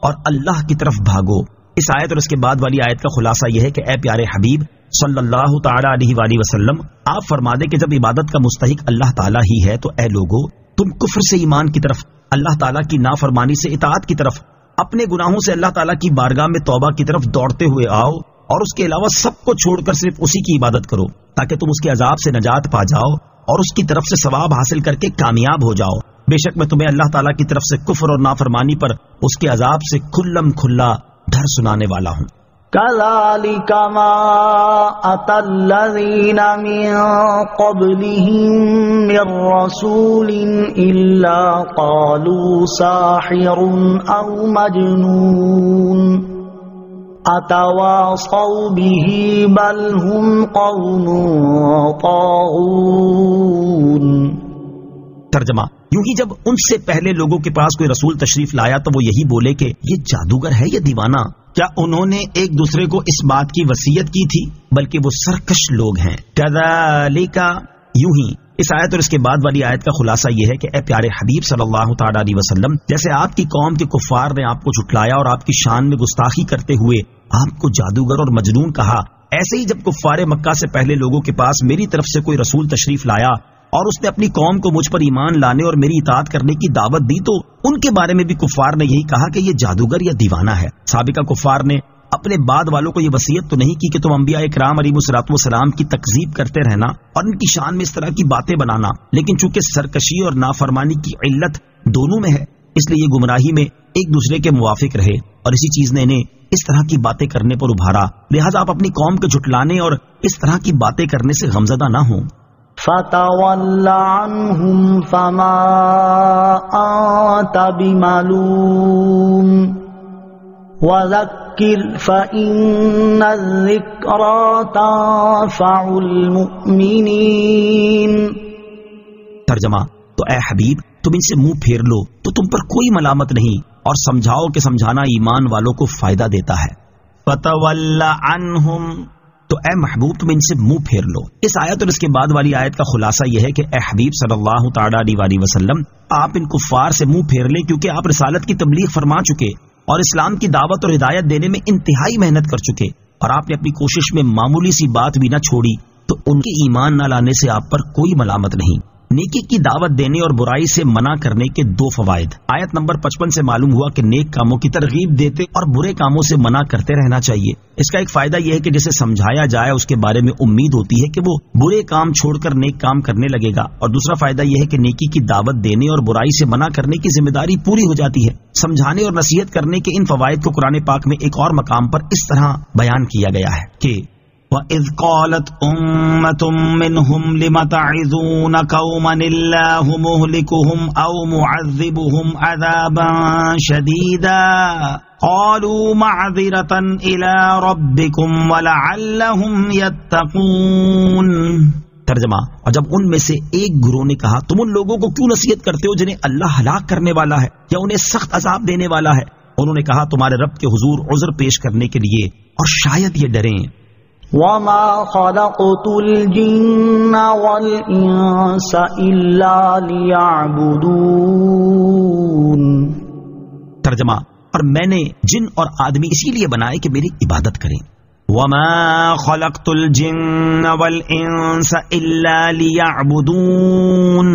اور اللہ کی طرف بھاگو. اس آیت اور اس کے بعد والی آیت کا خلاصہ یہ ہے کہ اے پیارے حبیب صلی اللہ تعالی علیہ وآلہ وسلم، آپ فرما دیں کہ جب عبادت کا مستحق اللہ تعالیٰ ہی ہے تو اے لوگو، تم کفر سے ایمان کی طرف اللہ تعالیٰ کی نافرمانی سے اطاعت کی طرف، اپنے گناہوں سے اللہ تعالیٰ کی بارگاہ میں توبہ کی طرف دوڑتے ہوئے آؤ، اور اس کے علاوہ سب کو چھوڑ کر صرف اسی کی عبادت کرو تاکہ تم اس کے عذاب سے نجات پا جاؤ اور اس کی طرف سے ثواب حاصل کر کے کامیاب ہو جاؤ۔ بے شک میں تمہیں اللہ تعالیٰ کی طرف سے کفر اور نافرمانی پر اس کے عذاب سے کھلم کھلا ڈر سنانے والا ہوں۔ كذلك ما أتى الذين من قبلهم من رسول إلا قالوا ساحر أو مجنون أتواصوا به بل هم قوم طاغون۔ ترجمہ، یوں ہی جب ان سے پہلے لوگوں کے پاس کوئی رسول تشریف لایا تو وہ یہی بولے کہ یہ جادوگر ہے یا دیوانہ۔ کیا انہوں نے ایک دوسرے کو اس بات کی وصیت کی تھی؟ بلکہ وہ سرکش لوگ ہیں۔ کذالک، یوں ہی۔ اس آیت اور اس کے بعد والی آیت کا خلاصہ یہ ہے کہ اے پیارے حبیب صلی اللہ تعالی علیہ وسلم، جیسے آپ کی قوم کے کفار نے آپ کو جھٹلایا اور آپ کی شان میں گستاخی کرتے ہوئے آپ کو جادوگر اور مجنون کہا، ایسے ہی جب کفار مکہ سے پہلے لوگوں کے پاس میری طرف سے کوئی رسول تشریف لایا اور اس نے اپنی قوم کو مجھ پر ایمان لانے اور میری اطاعت کرنے کی دعوت دی تو ان کے بارے میں بھی کفار نے یہی کہا کہ یہ جادوگر یا دیوانہ ہے۔ سابقہ کفار نے اپنے بعد والوں کو یہ وصیت تو نہیں کی کہ تم انبیاء اکرام علیہ الصلوۃ والسلام کی تکذیب کرتے رہنا اور ان کی شان میں اس طرح کی باتیں بنانا، لیکن چونکہ سرکشی اور نافرمانی کی علت دونوں میں ہے اس لیے یہ گمراہی میں ایک دوسرے کے موافق رہے اور اسی چیز نے انہیں اس طرح کی باتیں کرنے پر ابھارا۔ لہٰذا آپ اپنی قوم کے جھٹلانے اور اس طرح کی باتیں کرنے سے غمزدہ نہ ہوں۔ فتول عنهم فما أنت بملوم وذكر فإن الذكرى تنفع المؤمنين۔ ترجمہ، تو اے حبیب تم ان سے منہ پھیر لو تو تم پر کوئی ملامت نہیں، اور سمجھاؤ کہ سمجھانا ایمان والوں کو فائدہ دیتا ہے۔ فتول عنہم، تو اے محبوب تم ان سے منہ پھیر لو۔ اس آیت اور اس کے بعد والی آیت کا خلاصہ یہ ہے کہ اے حبیب صلی اللہ تعالی علیہ وسلم، آپ ان کفار سے منہ پھیر لیں کیونکہ آپ رسالت کی تبلیغ فرما چکے اور اسلام کی دعوت اور ہدایت دینے میں انتہائی محنت کر چکے، اور آپ نے اپنی کوشش میں معمولی سی بات بھی نہ چھوڑی، تو ان کے ایمان نہ لانے سے آپ پر کوئی ملامت نہیں۔ نیکی کی دعوت دینے اور برائی سے منع کرنے کے دو فوائد۔ آیت نمبر 55 سے معلوم ہوا کہ نیک کاموں کی ترغیب دیتے اور برے کاموں سے منع کرتے رہنا چاہیے۔ اس کا ایک فائدہ یہ ہے کہ جسے سمجھایا جائے اس کے بارے میں امید ہوتی ہے کہ وہ برے کام چھوڑ کر نیک کام کرنے لگے گا، اور دوسرا فائدہ یہ ہے کہ نیکی کی دعوت دینے اور برائی سے منع کرنے کی ذمہ داری پوری ہو جاتی ہے۔ سمجھانے اور نصیحت کرنے کے ان فوائد کو قرآن پاک میں ایک اور مقام پر اس طرح بیان کیا گیا ہے کہ وَإِذْ قَالَتْ أُمَّةٌ مِّنْهُمْ لِمَ تَعِظُونَ قَوْمًا اللَّهُ مُهْلِكُهُمْ أَوْ مُعَذِّبُهُمْ عَذَابًا شَدِيدًا قَالُوا مَعْذِرَةً إِلَىٰ رَبِّكُمْ وَلَعَلَّهُمْ يَتَّقُونَ۔ ترجمہ، اور جب ان میں سے ایک گروہ نے کہا تم ان لوگوں کو کیوں نصیحت کرتے ہو جنہیں اللہ ہلاک کرنے والا ہے یا انہیں سخت عذاب دینے والا ہے، انہوں نے کہا تمہارے رب کے حضور عذر پیش کرنے کے لیے اور شاید یہ ڈریں۔ وَمَا خَلَقْتُ الْجِنَّ وَالْإِنسَ إِلَّا لِيَعْبُدُونَ۔ ترجمہ، اور میں نے جن اور آدمی اسی لیے بنائے کہ میری عبادت کریں۔ وَمَا خَلَقْتُ الْجِنَّ وَالْإِنسَ إِلَّا لِيَعْبُدُونَ،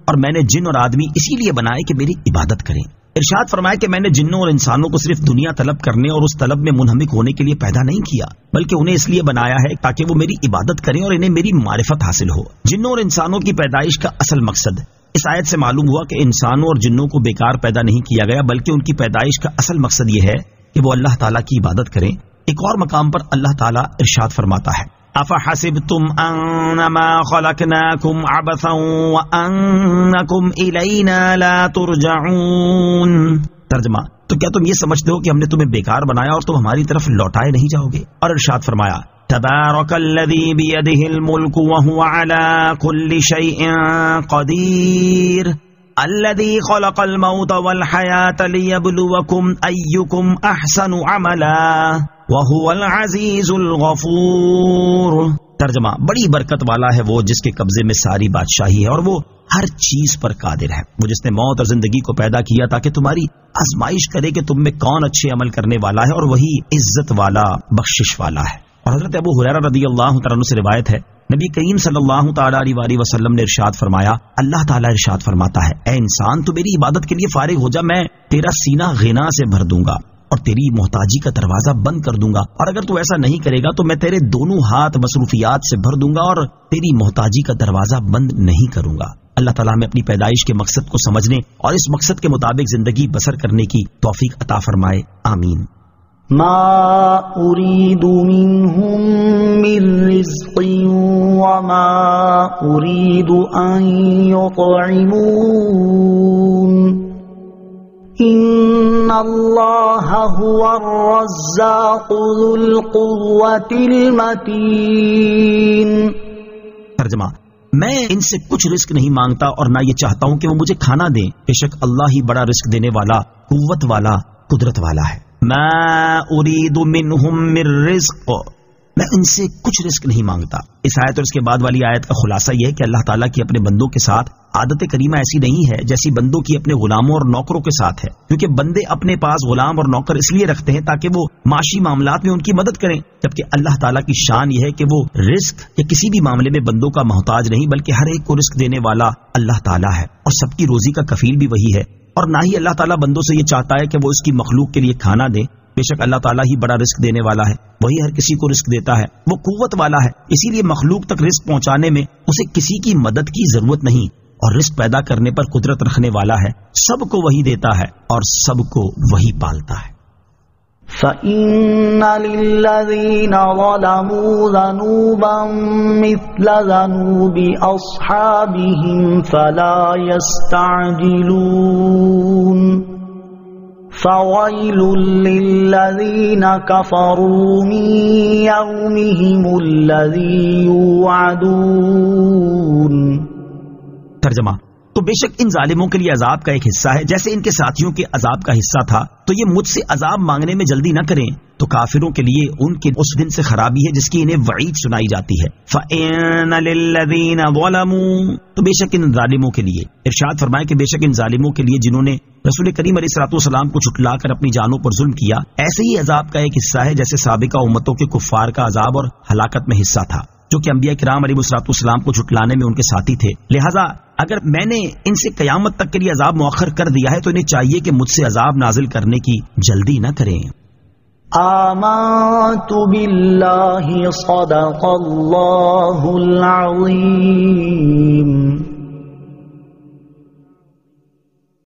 اور میں نے جن اور آدمی اسی لیے بنائے کہ میری عبادت کریں۔ ارشاد فرمایا کہ میں نے جنوں اور انسانوں کو صرف دنیا طلب کرنے اور اس طلب میں منہمک ہونے کے لیے پیدا نہیں کیا، بلکہ انہیں اس لیے بنایا ہے تاکہ وہ میری عبادت کریں اور انہیں میری معرفت حاصل ہو۔ جنوں اور انسانوں کی پیدائش کا اصل مقصد، اس آیت سے معلوم ہوا کہ انسانوں اور جنوں کو بیکار پیدا نہیں کیا گیا، بلکہ ان کی پیدائش کا اصل مقصد یہ ہے کہ وہ اللہ تعالیٰ کی عبادت کریں۔ ایک اور مقام پر اللہ تعالیٰ ارشاد فرماتا ہے أَفَحَسِبْتُمْ أَنَّمَا خَلَقْنَاكُمْ عَبَثًا وَأَنَّكُمْ إِلَيْنَا لَا تُرْجَعُونَ۔ ترجمہ، تو کیا تم یہ سمجھتے ہو کہ ہم نے تمہیں بیکار بنایا اور تم ہماری طرف لوٹائے نہیں جاؤ گے؟ اور ارشاد فرمایا تبارک الذی بیدہ الملک وہو علی کل شیء قدیر الذی خلق الموت والحیاة لیبلوکم ایکم احسن عملا وہو العزیز الغفور۔ ترجمہ، بڑی برکت والا ہے وہ جس کے قبضے میں ساری بادشاہی ہے اور وہ ہر چیز پر قادر ہے، وہ جس نے موت اور زندگی کو پیدا کیا تاکہ تمہاری آزمائش کرے کہ تم میں کون اچھے عمل کرنے والا ہے، اور وہی عزت والا بخشش والا ہے۔ اور حضرت ابو ہریرہ رضی اللہ تعالیٰ عنہ سے روایت ہے نبی کریم صلی اللہ تعالی علیہ وسلم نے ارشاد فرمایا، اللہ تعالیٰ ارشاد فرماتا ہے، اے انسان تو میری عبادت کے لیے فارغ ہو جا، میں تیرا سینہ غنا سے بھر دوں گا اور تیری محتاجی کا دروازہ بند کر دوں گا، اور اگر تو ایسا نہیں کرے گا تو میں تیرے دونوں ہاتھ مصروفیات سے بھر دوں گا اور تیری محتاجی کا دروازہ بند نہیں کروں گا۔ اللہ تعالیٰ ہمیں اپنی پیدائش کے مقصد کو سمجھنے اور اس مقصد کے مطابق زندگی بسر کرنے کی توفیق عطا فرمائے، آمین۔ ما أريد منهم من رزق وما أريد أن يطعمون إن الله هو الرزاق ذو القوة المتين۔ ترجمہ، میں ان سے کچھ رزق نہیں مانگتا اور نہ یہ چاہتا ہوں کہ وہ مجھے کھانا دیں، بے شک اللہ ہی بڑا رزق دینے والا، قوت والا، قدرت والا ہے۔ ما اريد منهم من رزق، میں ان سے کچھ رزق نہیں مانگتا۔ اس آیت اور اس کے بعد والی آیت کا خلاصہ یہ ہے کہ اللہ تعالیٰ کی اپنے بندوں کے ساتھ عادت کریمہ ایسی نہیں ہے جیسی بندوں کی اپنے غلاموں اور نوکروں کے ساتھ ہے، کیونکہ بندے اپنے پاس غلام اور نوکر اس لیے رکھتے ہیں تاکہ وہ معاشی معاملات میں ان کی مدد کریں، جبکہ اللہ تعالیٰ کی شان یہ ہے کہ وہ رزق یا کسی بھی معاملے میں بندوں کا محتاج نہیں، بلکہ ہر ایک کو رزق دینے والا اللہ تعالیٰ ہے اور سب کی روزی کا کفیل بھی وہی ہے۔ اور نہ ہی اللہ تعالیٰ بندوں سے یہ چاہتا ہے کہ وہ اس کی مخلوق کے لیے کھانا دیں، بے شک اللہ تعالیٰ ہی بڑا رزق دینے والا ہے، وہی ہر کسی کو رزق دیتا ہے، وہ قوت والا ہے، اسی لیے مخلوق تک رزق پہنچانے میں اسے کسی کی مدد کی ضرورت نہیں، اور رزق پیدا کرنے پر قدرت رکھنے والا ہے، سب کو وہی دیتا ہے اور سب کو وہی پالتا ہے۔ فَإِنَّ لِلَّذِينَ ظَلَمُوا ذَنُوبًا مِثْلَ ذَنُوبِ أَصْحَابِهِمْ فَلَا يَسْتَعْجِلُونَ فَوَيْلٌ لِّلَّذِينَ كَفَرُوا مِن يَوْمِهِمُ الَّذِي يُوعَدُونَ۔ ترجمہ، تو بے شک ان ظالموں کے لیے عذاب کا ایک حصہ ہے جیسے ان کے ساتھیوں کے عذاب کا حصہ تھا، تو یہ مجھ سے عذاب مانگنے میں جلدی نہ کریں، تو کافروں کے لیے ان کے اس دن سے خرابی ہے جس کی انہیں وعید سنائی جاتی ہے۔ فَإِنَّ لِلَّذِينَ ظَلَمُوا، تو بے شک ان ظالموں کے لیے، ارشاد فرمائے کہ بے شک ان ظالموں کے لیے جنہوں نے رسول کریم علیہ الصلوۃ والسلام کو چھٹلا کر اپنی جانوں پر ظلم کیا، ایسے ہی عذاب کا ایک حصہ ہے جیسے سابقہ امتوں کے کفار کا عذاب اور ہلاکت میں حصہ تھا، جو کہ انبیاء کرام علیہ الصلوۃ والسلام کو چھٹلانے میں ان کے ساتھی تھے۔ لہذا اگر میں نے ان سے قیامت تک کے لیے عذاب مؤخر کر دیا ہے تو انہیں چاہیے کہ مجھ سے عذاب نازل کرنے کی جلدی نہ کریں۔ آمنت باللہ صدق اللہ العظیم۔